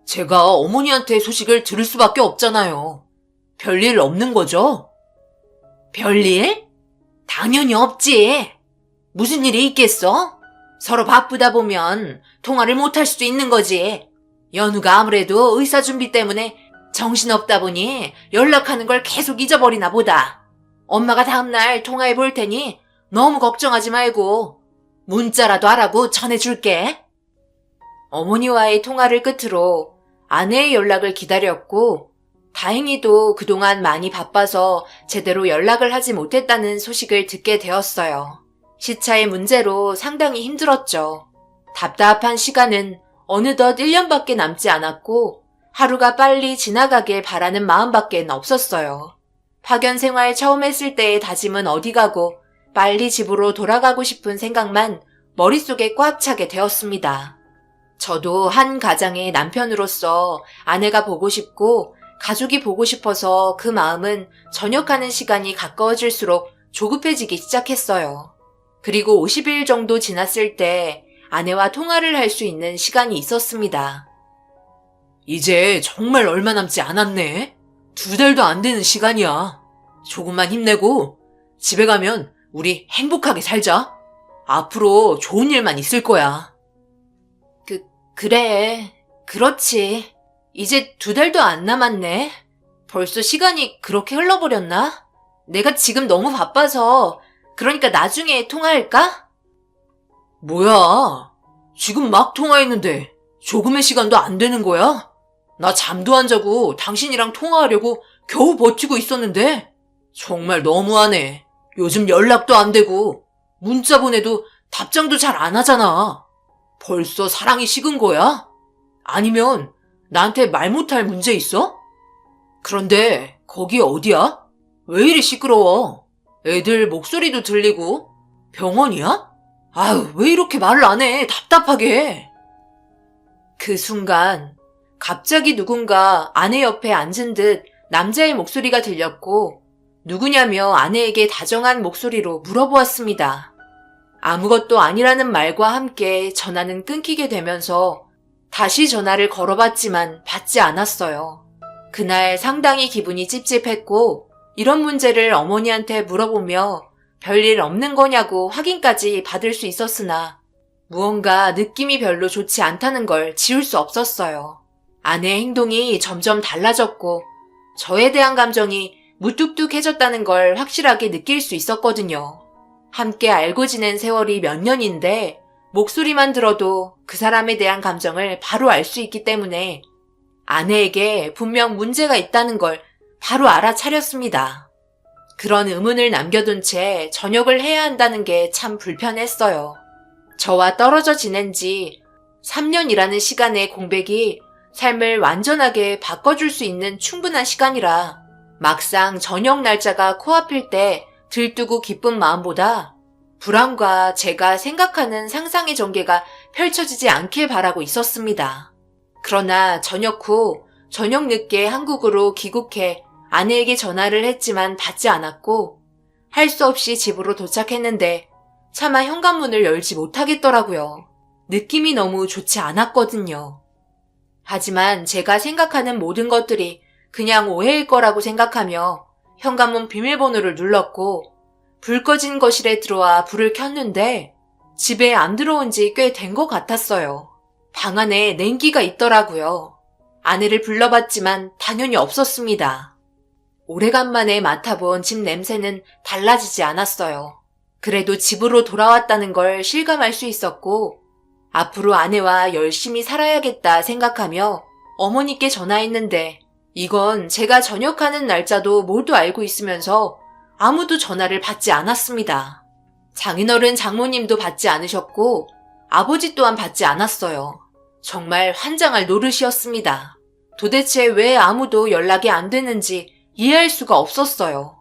제가 어머니한테 소식을 들을 수밖에 없잖아요. 별일 없는 거죠? 별일? 당연히 없지. 무슨 일이 있겠어? 서로 바쁘다 보면 통화를 못할 수도 있는 거지. 연우가 아무래도 의사 준비 때문에 정신없다 보니 연락하는 걸 계속 잊어버리나 보다. 엄마가 다음날 통화해 볼 테니 너무 걱정하지 말고 문자라도 하라고 전해줄게. 어머니와의 통화를 끝으로 아내의 연락을 기다렸고 다행히도 그동안 많이 바빠서 제대로 연락을 하지 못했다는 소식을 듣게 되었어요. 시차의 문제로 상당히 힘들었죠. 답답한 시간은 어느덧 1년밖에 남지 않았고 하루가 빨리 지나가길 바라는 마음밖에 없었어요. 파견 생활 처음 했을 때의 다짐은 어디 가고 빨리 집으로 돌아가고 싶은 생각만 머릿속에 꽉 차게 되었습니다. 저도 한 가장의 남편으로서 아내가 보고 싶고 가족이 보고 싶어서 그 마음은 전역하는 시간이 가까워질수록 조급해지기 시작했어요. 그리고 50일 정도 지났을 때 아내와 통화를 할 수 있는 시간이 있었습니다. 이제 정말 얼마 남지 않았네. 2달도 안 되는 시간이야. 조금만 힘내고 집에 가면 우리 행복하게 살자. 앞으로 좋은 일만 있을 거야. 그래. 그렇지. 이제 2달도 안 남았네. 벌써 시간이 그렇게 흘러버렸나? 내가 지금 너무 바빠서 그러니까 나중에 통화할까? 뭐야? 지금 막 통화했는데 조금의 시간도 안 되는 거야? 나 잠도 안 자고 당신이랑 통화하려고 겨우 버티고 있었는데 정말 너무하네. 요즘 연락도 안 되고 문자 보내도 답장도 잘 안 하잖아. 벌써 사랑이 식은 거야? 아니면 나한테 말 못할 문제 있어? 그런데 거기 어디야? 왜 이리 시끄러워? 애들 목소리도 들리고 병원이야? 아유, 왜 이렇게 말을 안 해? 답답하게. 그 순간 갑자기 누군가 아내 옆에 앉은 듯 남자의 목소리가 들렸고 누구냐며 아내에게 다정한 목소리로 물어보았습니다. 아무것도 아니라는 말과 함께 전화는 끊기게 되면서 다시 전화를 걸어봤지만 받지 않았어요. 그날 상당히 기분이 찝찝했고 이런 문제를 어머니한테 물어보며 별일 없는 거냐고 확인까지 받을 수 있었으나 무언가 느낌이 별로 좋지 않다는 걸 지울 수 없었어요. 아내의 행동이 점점 달라졌고 저에 대한 감정이 무뚝뚝해졌다는 걸 확실하게 느낄 수 있었거든요. 함께 알고 지낸 세월이 몇 년인데 목소리만 들어도 그 사람에 대한 감정을 바로 알 수 있기 때문에 아내에게 분명 문제가 있다는 걸 바로 알아차렸습니다. 그런 의문을 남겨둔 채 전역을 해야 한다는 게 참 불편했어요. 저와 떨어져 지낸 지 3년이라는 시간의 공백이 삶을 완전하게 바꿔줄 수 있는 충분한 시간이라 막상 전역 날짜가 코앞일 때 들뜨고 기쁜 마음보다 불안과 제가 생각하는 상상의 전개가 펼쳐지지 않길 바라고 있었습니다. 그러나 전역 후 저녁 늦게 한국으로 귀국해 아내에게 전화를 했지만 받지 않았고 할 수 없이 집으로 도착했는데 차마 현관문을 열지 못하겠더라고요. 느낌이 너무 좋지 않았거든요. 하지만 제가 생각하는 모든 것들이 그냥 오해일 거라고 생각하며 현관문 비밀번호를 눌렀고 불 꺼진 거실에 들어와 불을 켰는데 집에 안 들어온 지 꽤 된 것 같았어요. 방 안에 냉기가 있더라고요. 아내를 불러봤지만 당연히 없었습니다. 오래간만에 맡아본 집 냄새는 달라지지 않았어요. 그래도 집으로 돌아왔다는 걸 실감할 수 있었고 앞으로 아내와 열심히 살아야겠다 생각하며 어머니께 전화했는데 이건 제가 전역하는 날짜도 모두 알고 있으면서 아무도 전화를 받지 않았습니다. 장인어른 장모님도 받지 않으셨고 아버지 또한 받지 않았어요. 정말 환장할 노릇이었습니다. 도대체 왜 아무도 연락이 안 되는지 이해할 수가 없었어요.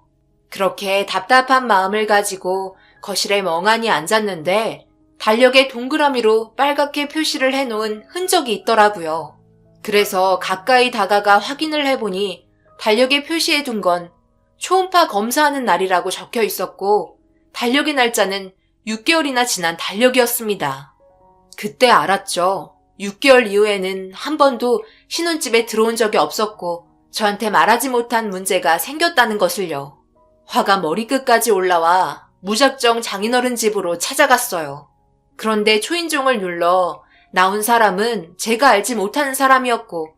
그렇게 답답한 마음을 가지고 거실에 멍하니 앉았는데 달력에 동그라미로 빨갛게 표시를 해놓은 흔적이 있더라고요. 그래서 가까이 다가가 확인을 해보니 달력에 표시해둔 건 초음파 검사하는 날이라고 적혀 있었고 달력의 날짜는 6개월이나 지난 달력이었습니다. 그때 알았죠. 6개월 이후에는 한 번도 신혼집에 들어온 적이 없었고 저한테 말하지 못한 문제가 생겼다는 것을요. 화가 머리끝까지 올라와 무작정 장인어른 집으로 찾아갔어요. 그런데 초인종을 눌러 나온 사람은 제가 알지 못하는 사람이었고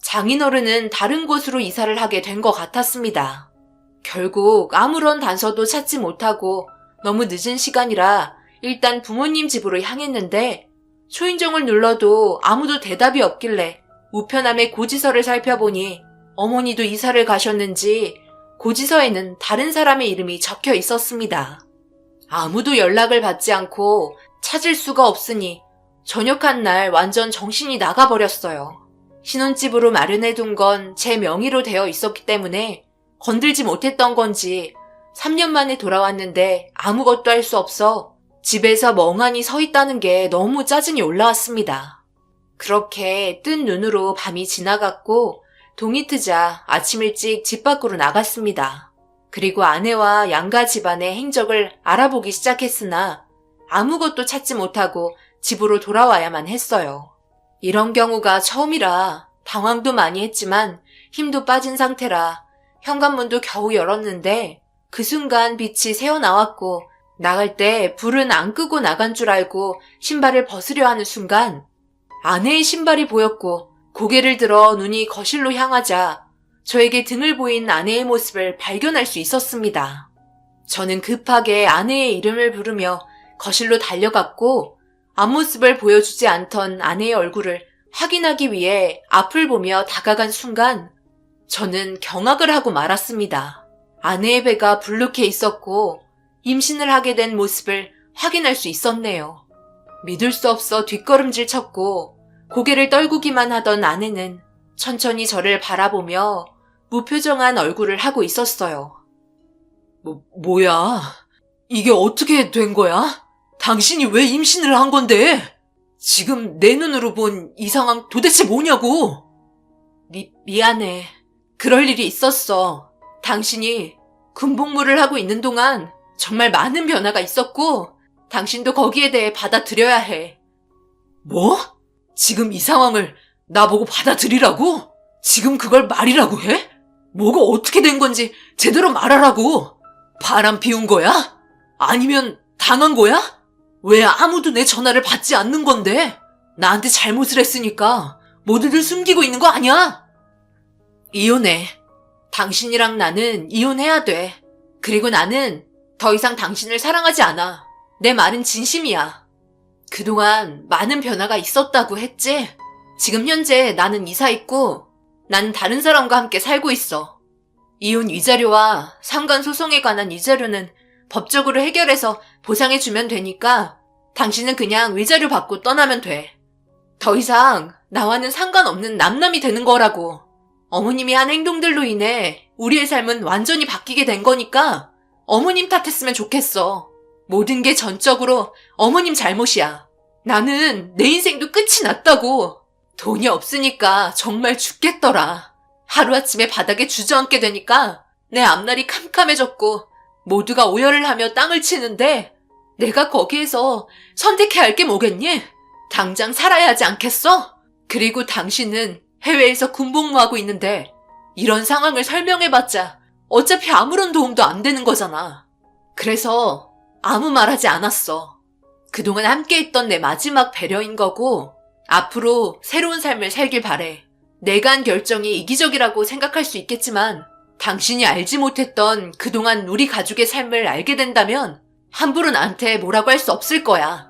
장인어른은 다른 곳으로 이사를 하게 된 것 같았습니다. 결국 아무런 단서도 찾지 못하고 너무 늦은 시간이라 일단 부모님 집으로 향했는데 초인종을 눌러도 아무도 대답이 없길래 우편함의 고지서를 살펴보니 어머니도 이사를 가셨는지 고지서에는 다른 사람의 이름이 적혀 있었습니다. 아무도 연락을 받지 않고 찾을 수가 없으니 전역한 날 완전 정신이 나가버렸어요. 신혼집으로 마련해둔 건 제 명의로 되어 있었기 때문에 건들지 못했던 건지 3년 만에 돌아왔는데 아무것도 할 수 없어 집에서 멍하니 서 있다는 게 너무 짜증이 올라왔습니다. 그렇게 뜬 눈으로 밤이 지나갔고 동이 트자 아침 일찍 집 밖으로 나갔습니다. 그리고 아내와 양가 집안의 행적을 알아보기 시작했으나 아무것도 찾지 못하고 집으로 돌아와야만 했어요. 이런 경우가 처음이라 당황도 많이 했지만 힘도 빠진 상태라 현관문도 겨우 열었는데 그 순간 빛이 새어나왔고 나갈 때 불은 안 끄고 나간 줄 알고 신발을 벗으려 하는 순간 아내의 신발이 보였고 고개를 들어 눈이 거실로 향하자 저에게 등을 보인 아내의 모습을 발견할 수 있었습니다. 저는 급하게 아내의 이름을 부르며 거실로 달려갔고 앞모습을 보여주지 않던 아내의 얼굴을 확인하기 위해 앞을 보며 다가간 순간 저는 경악을 하고 말았습니다. 아내의 배가 불룩해 있었고 임신을 하게 된 모습을 확인할 수 있었네요. 믿을 수 없어 뒷걸음질 쳤고 고개를 떨구기만 하던 아내는 천천히 저를 바라보며 무표정한 얼굴을 하고 있었어요. 뭐야? 이게 어떻게 된 거야? 당신이 왜 임신을 한 건데? 지금 내 눈으로 본 이 상황 도대체 뭐냐고? 미안해. 그럴 일이 있었어. 당신이 군복무를 하고 있는 동안 정말 많은 변화가 있었고 당신도 거기에 대해 받아들여야 해. 뭐? 지금 이 상황을 나보고 받아들이라고? 지금 그걸 말이라고 해? 뭐가 어떻게 된 건지 제대로 말하라고. 바람 피운 거야? 아니면 당한 거야? 왜 아무도 내 전화를 받지 않는 건데? 나한테 잘못을 했으니까 모두들 숨기고 있는 거 아니야? 이혼해. 당신이랑 나는 이혼해야 돼. 그리고 나는 더 이상 당신을 사랑하지 않아. 내 말은 진심이야. 그동안 많은 변화가 있었다고 했지? 지금 현재 나는 이사했고 나는 다른 사람과 함께 살고 있어. 이혼 위자료와 상간 소송에 관한 위자료는 법적으로 해결해서 보상해주면 되니까 당신은 그냥 위자료 받고 떠나면 돼. 더 이상 나와는 상관없는 남남이 되는 거라고. 어머님이 한 행동들로 인해 우리의 삶은 완전히 바뀌게 된 거니까 어머님 탓했으면 좋겠어. 모든 게 전적으로 어머님 잘못이야. 나는 내 인생도 끝이 났다고. 돈이 없으니까 정말 죽겠더라. 하루아침에 바닥에 주저앉게 되니까 내 앞날이 캄캄해졌고 모두가 오열을 하며 땅을 치는데 내가 거기에서 선택해야 할 게 뭐겠니? 당장 살아야 하지 않겠어? 그리고 당신은 해외에서 군복무하고 있는데 이런 상황을 설명해봤자 어차피 아무런 도움도 안 되는 거잖아. 그래서 아무 말하지 않았어. 그동안 함께했던 내 마지막 배려인 거고 앞으로 새로운 삶을 살길 바래. 내가 한 결정이 이기적이라고 생각할 수 있겠지만 당신이 알지 못했던 그동안 우리 가족의 삶을 알게 된다면 함부로 나한테 뭐라고 할 수 없을 거야.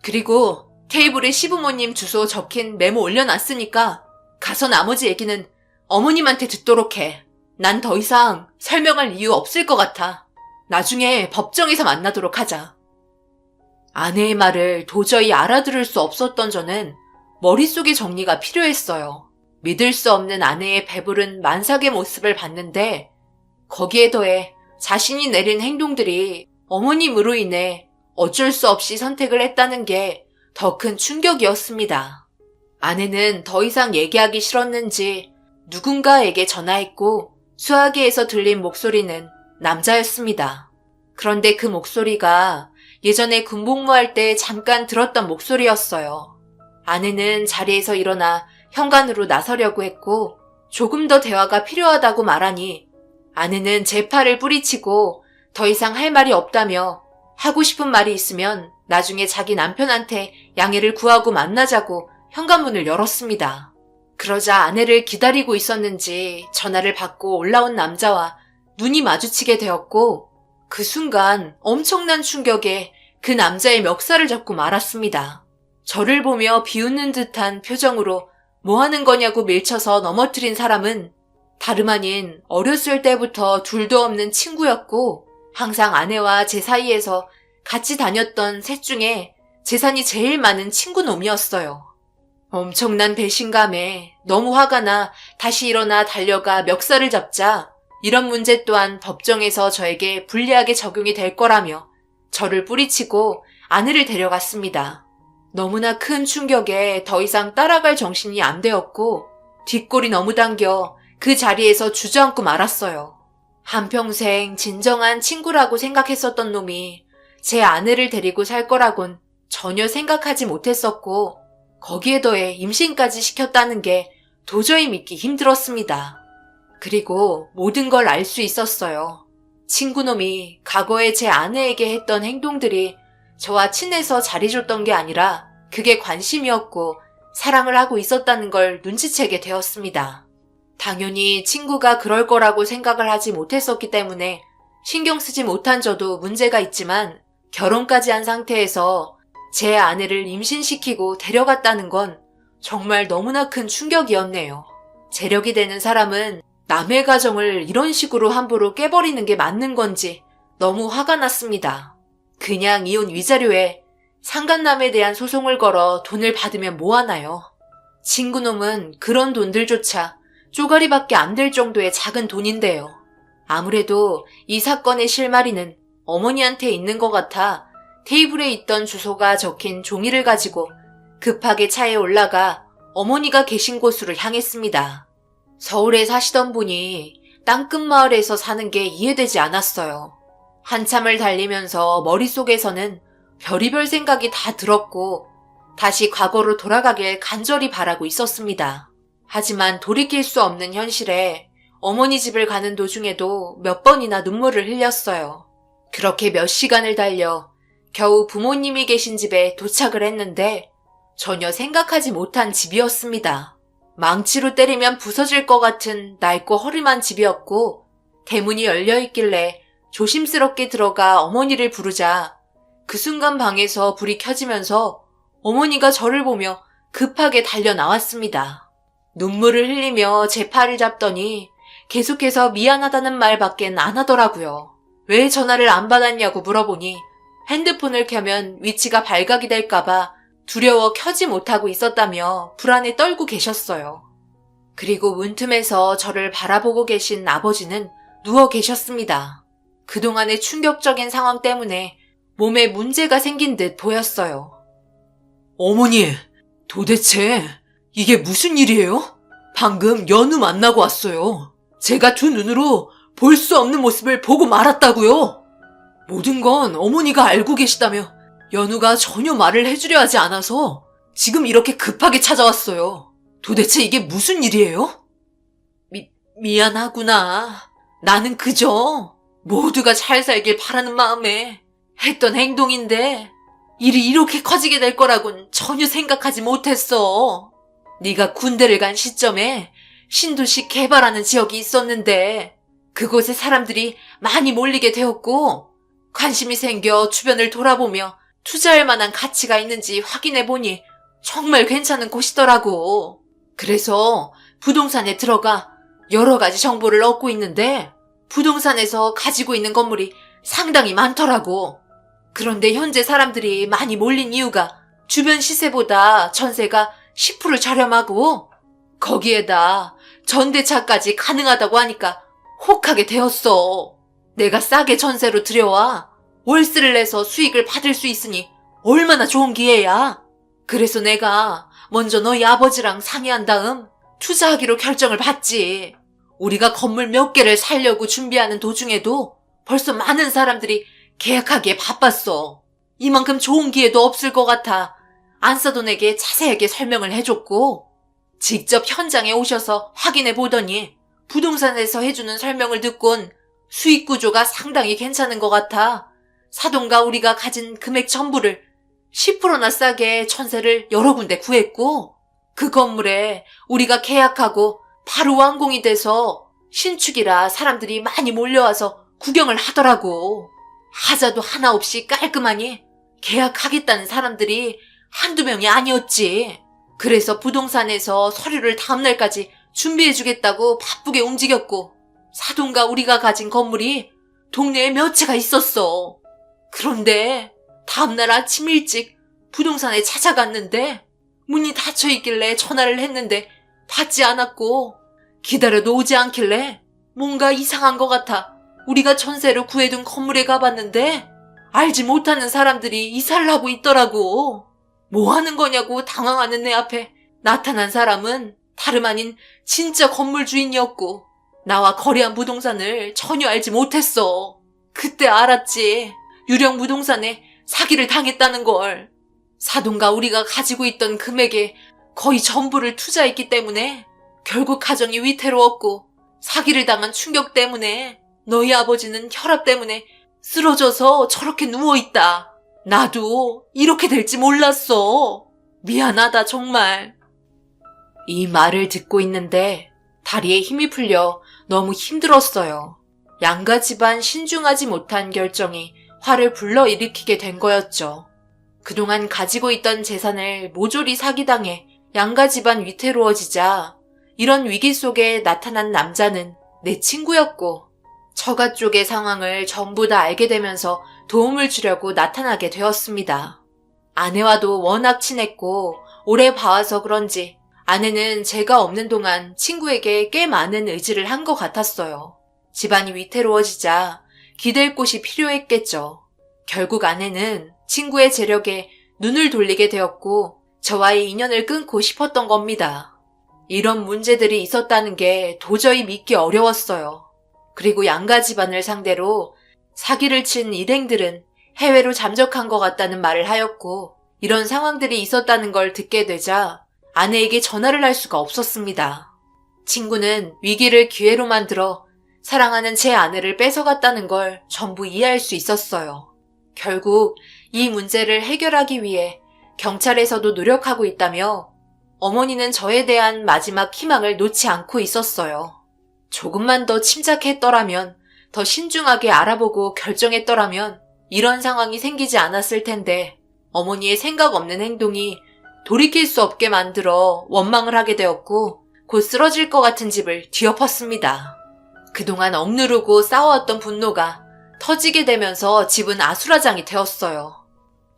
그리고 테이블에 시부모님 주소 적힌 메모 올려놨으니까 가서 나머지 얘기는 어머님한테 듣도록 해. 난 더 이상 설명할 이유 없을 것 같아. 나중에 법정에서 만나도록 하자. 아내의 말을 도저히 알아들을 수 없었던 저는 머릿속의 정리가 필요했어요. 믿을 수 없는 아내의 배부른 만삭의 모습을 봤는데 거기에 더해 자신이 내린 행동들이 어머님으로 인해 어쩔 수 없이 선택을 했다는 게 더 큰 충격이었습니다. 아내는 더 이상 얘기하기 싫었는지 누군가에게 전화했고 수화기에서 들린 목소리는 남자였습니다. 그런데 그 목소리가 예전에 군복무할 때 잠깐 들었던 목소리였어요. 아내는 자리에서 일어나 현관으로 나서려고 했고 조금 더 대화가 필요하다고 말하니 아내는 제 팔을 뿌리치고 더 이상 할 말이 없다며 하고 싶은 말이 있으면 나중에 자기 남편한테 양해를 구하고 만나자고 현관문을 열었습니다. 그러자 아내를 기다리고 있었는지 전화를 받고 올라온 남자와 눈이 마주치게 되었고 그 순간 엄청난 충격에 그 남자의 멱살을 잡고 말았습니다. 저를 보며 비웃는 듯한 표정으로 뭐 하는 거냐고 밀쳐서 넘어뜨린 사람은 다름 아닌 어렸을 때부터 둘도 없는 친구였고 항상 아내와 제 사이에서 같이 다녔던 셋 중에 재산이 제일 많은 친구놈이었어요. 엄청난 배신감에 너무 화가 나 다시 일어나 달려가 멱살을 잡자 이런 문제 또한 법정에서 저에게 불리하게 적용이 될 거라며 저를 뿌리치고 아내를 데려갔습니다. 너무나 큰 충격에 더 이상 따라갈 정신이 안 되었고 뒷골이 너무 당겨 그 자리에서 주저앉고 말았어요. 한평생 진정한 친구라고 생각했었던 놈이 제 아내를 데리고 살 거라곤 전혀 생각하지 못했었고 거기에 더해 임신까지 시켰다는 게 도저히 믿기 힘들었습니다. 그리고 모든 걸 알 수 있었어요. 친구놈이 과거에 제 아내에게 했던 행동들이 저와 친해서 잘해줬던 게 아니라 그게 관심이었고 사랑을 하고 있었다는 걸 눈치채게 되었습니다. 당연히 친구가 그럴 거라고 생각을 하지 못했었기 때문에 신경 쓰지 못한 저도 문제가 있지만 결혼까지 한 상태에서 제 아내를 임신시키고 데려갔다는 건 정말 너무나 큰 충격이었네요. 재력이 되는 사람은 남의 가정을 이런 식으로 함부로 깨버리는 게 맞는 건지 너무 화가 났습니다. 그냥 이혼 위자료에 상간남에 대한 소송을 걸어 돈을 받으면 뭐하나요? 친구놈은 그런 돈들조차 쪼가리밖에 안 될 정도의 작은 돈인데요. 아무래도 이 사건의 실마리는 어머니한테 있는 것 같아 테이블에 있던 주소가 적힌 종이를 가지고 급하게 차에 올라가 어머니가 계신 곳으로 향했습니다. 서울에 사시던 분이 땅끝 마을에서 사는 게 이해되지 않았어요. 한참을 달리면서 머릿속에서는 별의별 생각이 다 들었고 다시 과거로 돌아가길 간절히 바라고 있었습니다. 하지만 돌이킬 수 없는 현실에 어머니 집을 가는 도중에도 몇 번이나 눈물을 흘렸어요. 그렇게 몇 시간을 달려 겨우 부모님이 계신 집에 도착을 했는데 전혀 생각하지 못한 집이었습니다. 망치로 때리면 부서질 것 같은 낡고 허름한 집이었고 대문이 열려있길래 조심스럽게 들어가 어머니를 부르자 그 순간 방에서 불이 켜지면서 어머니가 저를 보며 급하게 달려 나왔습니다. 눈물을 흘리며 제 팔을 잡더니 계속해서 미안하다는 말밖엔 안 하더라고요. 왜 전화를 안 받았냐고 물어보니 핸드폰을 켜면 위치가 발각이 될까봐 두려워 켜지 못하고 있었다며 불안에 떨고 계셨어요. 그리고 문틈에서 저를 바라보고 계신 아버지는 누워 계셨습니다. 그동안의 충격적인 상황 때문에 몸에 문제가 생긴 듯 보였어요. 어머니, 도대체 이게 무슨 일이에요? 방금 연우 만나고 왔어요. 제가 두 눈으로 볼 수 없는 모습을 보고 말았다고요. 모든 건 어머니가 알고 계시다며 연우가 전혀 말을 해주려 하지 않아서 지금 이렇게 급하게 찾아왔어요. 도대체 이게 무슨 일이에요? 미안하구나. 나는 그저 모두가 잘 살길 바라는 마음에 했던 행동인데 일이 이렇게 커지게 될 거라곤 전혀 생각하지 못했어. 네가 군대를 간 시점에 신도시 개발하는 지역이 있었는데 그곳에 사람들이 많이 몰리게 되었고 관심이 생겨 주변을 돌아보며 투자할 만한 가치가 있는지 확인해보니 정말 괜찮은 곳이더라고. 그래서 부동산에 들어가 여러 가지 정보를 얻고 있는데 부동산에서 가지고 있는 건물이 상당히 많더라고. 그런데 현재 사람들이 많이 몰린 이유가 주변 시세보다 전세가 10% 저렴하고 거기에다 전대차까지 가능하다고 하니까 혹하게 되었어. 내가 싸게 전세로 들여와 월세를 내서 수익을 받을 수 있으니 얼마나 좋은 기회야. 그래서 내가 먼저 너희 아버지랑 상의한 다음 투자하기로 결정을 받지. 우리가 건물 몇 개를 살려고 준비하는 도중에도 벌써 많은 사람들이 계약하기에 바빴어. 이만큼 좋은 기회도 없을 것 같아 안사돈에게 자세하게 설명을 해줬고, 직접 현장에 오셔서 확인해 보더니 부동산에서 해주는 설명을 듣곤 수익 구조가 상당히 괜찮은 것 같아 사돈과 우리가 가진 금액 전부를 10%나 싸게 전세를 여러 군데 구했고, 그 건물에 우리가 계약하고 바로 완공이 돼서 신축이라 사람들이 많이 몰려와서 구경을 하더라고. 하자도 하나 없이 깔끔하니 계약하겠다는 사람들이 한두 명이 아니었지. 그래서 부동산에서 서류를 다음날까지 준비해주겠다고 바쁘게 움직였고, 사돈과 우리가 가진 건물이 동네에 몇 채가 있었어. 그런데 다음날 아침 일찍 부동산에 찾아갔는데 문이 닫혀 있길래 전화를 했는데 받지 않았고, 기다려도 오지 않길래 뭔가 이상한 것 같아 우리가 전세로 구해둔 건물에 가봤는데 알지 못하는 사람들이 이사를 하고 있더라고. 뭐 하는 거냐고 당황하는 내 앞에 나타난 사람은 다름 아닌 진짜 건물 주인이었고, 나와 거래한 부동산을 전혀 알지 못했어. 그때 알았지. 유령 부동산에 사기를 당했다는 걸. 사돈과 우리가 가지고 있던 금액의 거의 전부를 투자했기 때문에 결국 가정이 위태로웠고, 사기를 당한 충격 때문에 너희 아버지는 혈압 때문에 쓰러져서 저렇게 누워있다. 나도 이렇게 될지 몰랐어. 미안하다 정말. 이 말을 듣고 있는데 다리에 힘이 풀려 너무 힘들었어요. 양가 집안 신중하지 못한 결정이 화를 불러일으키게 된 거였죠. 그동안 가지고 있던 재산을 모조리 사기당해 양가 집안 위태로워지자 이런 위기 속에 나타난 남자는 내 친구였고, 처가 쪽의 상황을 전부 다 알게 되면서 도움을 주려고 나타나게 되었습니다. 아내와도 워낙 친했고 오래 봐와서 그런지 아내는 제가 없는 동안 친구에게 꽤 많은 의지를 한 것 같았어요. 집안이 위태로워지자 기댈 곳이 필요했겠죠. 결국 아내는 친구의 재력에 눈을 돌리게 되었고 저와의 인연을 끊고 싶었던 겁니다. 이런 문제들이 있었다는 게 도저히 믿기 어려웠어요. 그리고 양가 집안을 상대로 사기를 친 일행들은 해외로 잠적한 것 같다는 말을 하였고, 이런 상황들이 있었다는 걸 듣게 되자 아내에게 전화를 할 수가 없었습니다. 친구는 위기를 기회로 만들어 사랑하는 제 아내를 뺏어갔다는 걸 전부 이해할 수 있었어요. 결국 이 문제를 해결하기 위해 경찰에서도 노력하고 있다며 어머니는 저에 대한 마지막 희망을 놓지 않고 있었어요. 조금만 더 침착했더라면, 더 신중하게 알아보고 결정했더라면 이런 상황이 생기지 않았을 텐데, 어머니의 생각 없는 행동이 돌이킬 수 없게 만들어 원망을 하게 되었고 곧 쓰러질 것 같은 집을 뒤엎었습니다. 그동안 억누르고 쌓아왔던 분노가 터지게 되면서 집은 아수라장이 되었어요.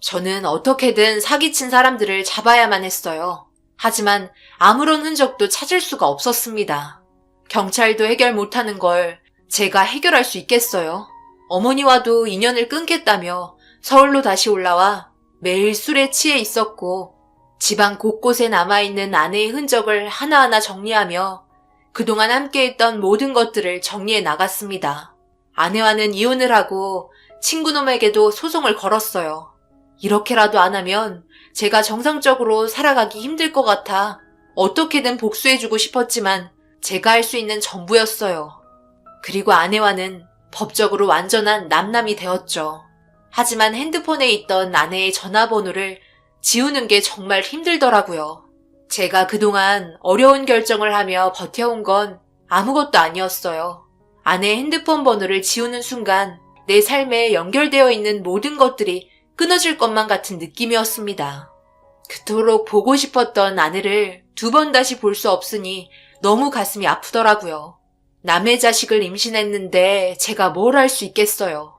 저는 어떻게든 사기친 사람들을 잡아야만 했어요. 하지만 아무런 흔적도 찾을 수가 없었습니다. 경찰도 해결 못하는 걸 제가 해결할 수 있겠어요? 어머니와도 인연을 끊겠다며 서울로 다시 올라와 매일 술에 취해 있었고, 집안 곳곳에 남아있는 아내의 흔적을 하나하나 정리하며 그동안 함께했던 모든 것들을 정리해 나갔습니다. 아내와는 이혼을 하고 친구놈에게도 소송을 걸었어요. 이렇게라도 안 하면 제가 정상적으로 살아가기 힘들 것 같아 어떻게든 복수해주고 싶었지만 제가 할 수 있는 전부였어요. 그리고 아내와는 법적으로 완전한 남남이 되었죠. 하지만 핸드폰에 있던 아내의 전화번호를 지우는 게 정말 힘들더라고요. 제가 그동안 어려운 결정을 하며 버텨온 건 아무것도 아니었어요. 아내의 핸드폰 번호를 지우는 순간 내 삶에 연결되어 있는 모든 것들이 끊어질 것만 같은 느낌이었습니다. 그토록 보고 싶었던 아내를 두 번 다시 볼 수 없으니 너무 가슴이 아프더라고요. 남의 자식을 임신했는데 제가 뭘 할 수 있겠어요.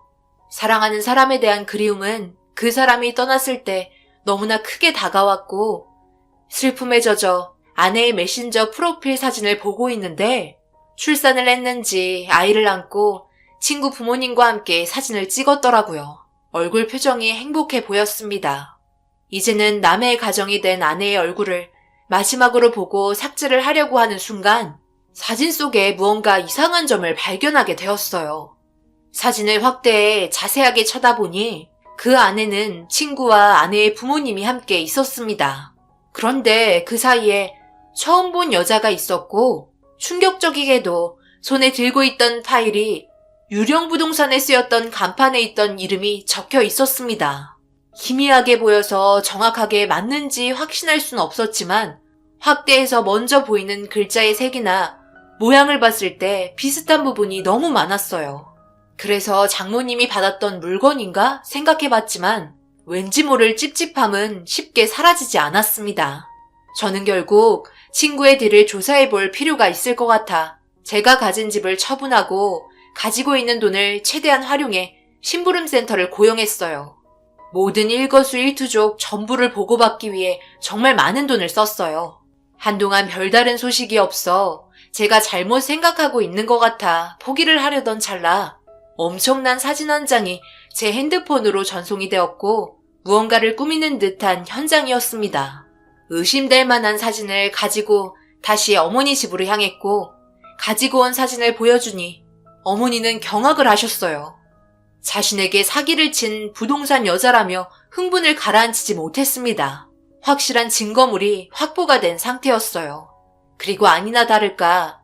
사랑하는 사람에 대한 그리움은 그 사람이 떠났을 때 너무나 크게 다가왔고, 슬픔에 젖어 아내의 메신저 프로필 사진을 보고 있는데 출산을 했는지 아이를 안고 친구 부모님과 함께 사진을 찍었더라고요. 얼굴 표정이 행복해 보였습니다. 이제는 남의 가정이 된 아내의 얼굴을 마지막으로 보고 삭제를 하려고 하는 순간 사진 속에 무언가 이상한 점을 발견하게 되었어요. 사진을 확대해 자세하게 쳐다보니 그 안에는 친구와 아내의 부모님이 함께 있었습니다. 그런데 그 사이에 처음 본 여자가 있었고 충격적이게도 손에 들고 있던 파일이 유령부동산에 쓰였던 간판에 있던 이름이 적혀 있었습니다. 희미하게 보여서 정확하게 맞는지 확신할 순 없었지만 확대해서 먼저 보이는 글자의 색이나 모양을 봤을 때 비슷한 부분이 너무 많았어요. 그래서 장모님이 받았던 물건인가 생각해봤지만 왠지 모를 찝찝함은 쉽게 사라지지 않았습니다. 저는 결국 친구의 뒤를 조사해볼 필요가 있을 것 같아 제가 가진 집을 처분하고 가지고 있는 돈을 최대한 활용해 심부름센터를 고용했어요. 모든 일거수일투족 전부를 보고받기 위해 정말 많은 돈을 썼어요. 한동안 별다른 소식이 없어 제가 잘못 생각하고 있는 것 같아 포기를 하려던 찰나 엄청난 사진 한 장이 제 핸드폰으로 전송이 되었고 무언가를 꾸미는 듯한 현장이었습니다. 의심될 만한 사진을 가지고 다시 어머니 집으로 향했고 가지고 온 사진을 보여주니 어머니는 경악을 하셨어요. 자신에게 사기를 친 부동산 여자라며 흥분을 가라앉히지 못했습니다. 확실한 증거물이 확보가 된 상태였어요. 그리고 아니나 다를까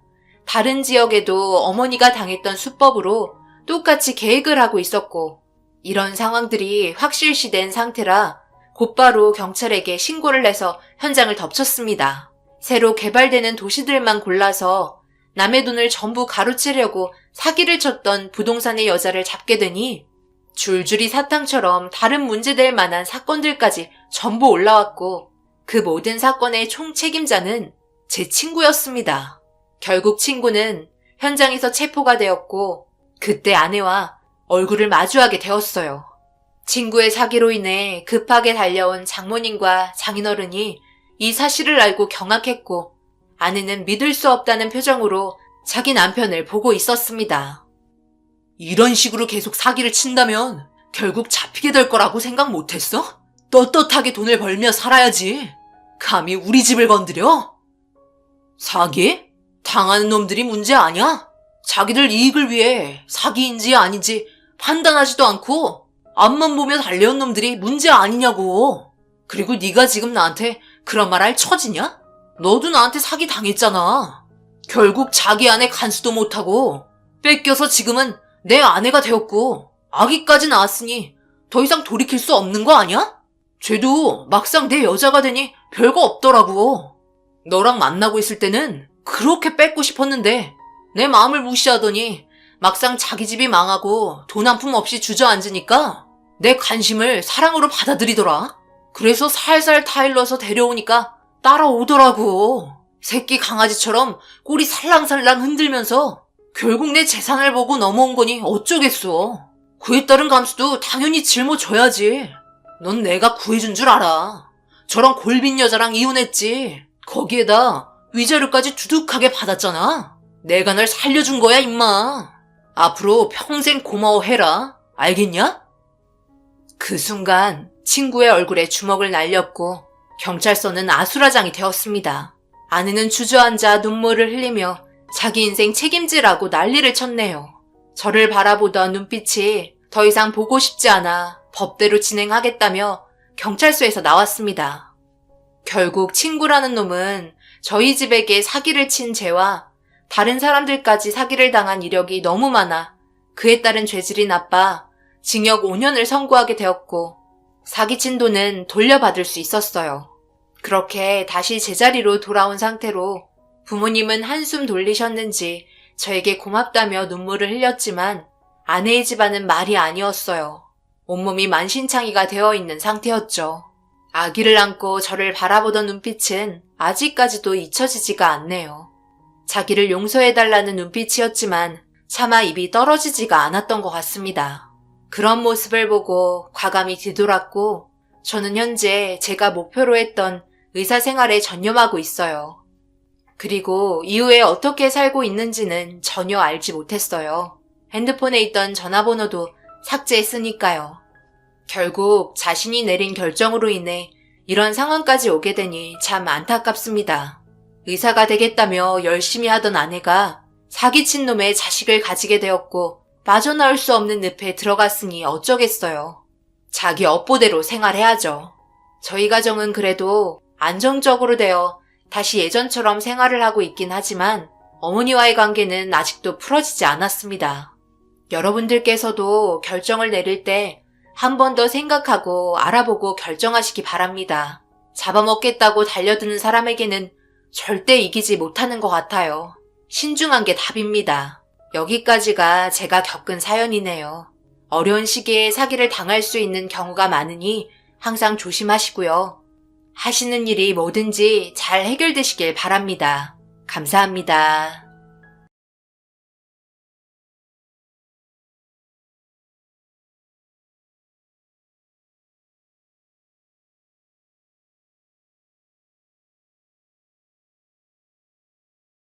다른 지역에도 어머니가 당했던 수법으로 똑같이 계획을 하고 있었고 이런 상황들이 확실시된 상태라 곧바로 경찰에게 신고를 해서 현장을 덮쳤습니다. 새로 개발되는 도시들만 골라서 남의 돈을 전부 가로채려고 사기를 쳤던 부동산의 여자를 잡게 되니 줄줄이 사탕처럼 다른 문제될 만한 사건들까지 전부 올라왔고 그 모든 사건의 총책임자는 제 친구였습니다. 결국 친구는 현장에서 체포가 되었고 그때 아내와 얼굴을 마주하게 되었어요. 친구의 사기로 인해 급하게 달려온 장모님과 장인어른이 이 사실을 알고 경악했고 아내는 믿을 수 없다는 표정으로 자기 남편을 보고 있었습니다. 이런 식으로 계속 사기를 친다면 결국 잡히게 될 거라고 생각 못했어? 떳떳하게 돈을 벌며 살아야지. 감히 우리 집을 건드려? 사기? 당하는 놈들이 문제 아냐? 자기들 이익을 위해 사기인지 아닌지 판단하지도 않고 앞만 보며 달려온 놈들이 문제 아니냐고. 그리고 네가 지금 나한테 그런 말 할 처지냐? 너도 나한테 사기 당했잖아. 결국 자기 아내 간수도 못하고 뺏겨서 지금은 내 아내가 되었고 아기까지 낳았으니 더 이상 돌이킬 수 없는 거 아니야? 쟤도 막상 내 여자가 되니 별거 없더라고. 너랑 만나고 있을 때는 그렇게 뺏고 싶었는데 내 마음을 무시하더니 막상 자기 집이 망하고 돈 한 푼 없이 주저앉으니까 내 관심을 사랑으로 받아들이더라. 그래서 살살 타일러서 데려오니까 따라오더라고. 새끼 강아지처럼 꼬리 살랑살랑 흔들면서 결국 내 재산을 보고 넘어온 거니 어쩌겠어. 그에 따른 감수도 당연히 짊어져야지. 넌 내가 구해준 줄 알아. 저런 골빈 여자랑 이혼했지. 거기에다 위자료까지 두둑하게 받았잖아. 내가 널 살려준 거야 임마. 앞으로 평생 고마워해라. 알겠냐? 그 순간 친구의 얼굴에 주먹을 날렸고 경찰서는 아수라장이 되었습니다. 아내는 주저앉아 눈물을 흘리며 자기 인생 책임지라고 난리를 쳤네요. 저를 바라보던 눈빛이 더 이상 보고 싶지 않아 법대로 진행하겠다며 경찰서에서 나왔습니다. 결국 친구라는 놈은 저희 집에게 사기를 친 죄와 다른 사람들까지 사기를 당한 이력이 너무 많아 그에 따른 죄질이 나빠 징역 5년을 선고하게 되었고 사기친 돈은 돌려받을 수 있었어요. 그렇게 다시 제자리로 돌아온 상태로 부모님은 한숨 돌리셨는지 저에게 고맙다며 눈물을 흘렸지만 아내의 집안은 말이 아니었어요. 온몸이 만신창이가 되어 있는 상태였죠. 아기를 안고 저를 바라보던 눈빛은 아직까지도 잊혀지지가 않네요. 자기를 용서해달라는 눈빛이었지만 차마 입이 떨어지지가 않았던 것 같습니다. 그런 모습을 보고 과감히 뒤돌았고 저는 현재 제가 목표로 했던 의사생활에 전념하고 있어요. 그리고 이후에 어떻게 살고 있는지는 전혀 알지 못했어요. 핸드폰에 있던 전화번호도 삭제했으니까요. 결국 자신이 내린 결정으로 인해 이런 상황까지 오게 되니 참 안타깝습니다. 의사가 되겠다며 열심히 하던 아내가 사기친 놈의 자식을 가지게 되었고 빠져나올 수 없는 늪에 들어갔으니 어쩌겠어요. 자기 업보대로 생활해야죠. 저희 가정은 그래도 안정적으로 되어 다시 예전처럼 생활을 하고 있긴 하지만 어머니와의 관계는 아직도 풀어지지 않았습니다. 여러분들께서도 결정을 내릴 때 한 번 더 생각하고 알아보고 결정하시기 바랍니다. 잡아먹겠다고 달려드는 사람에게는 절대 이기지 못하는 것 같아요. 신중한 게 답입니다. 여기까지가 제가 겪은 사연이네요. 어려운 시기에 사기를 당할 수 있는 경우가 많으니 항상 조심하시고요. 하시는 일이 뭐든지 잘 해결되시길 바랍니다. 감사합니다.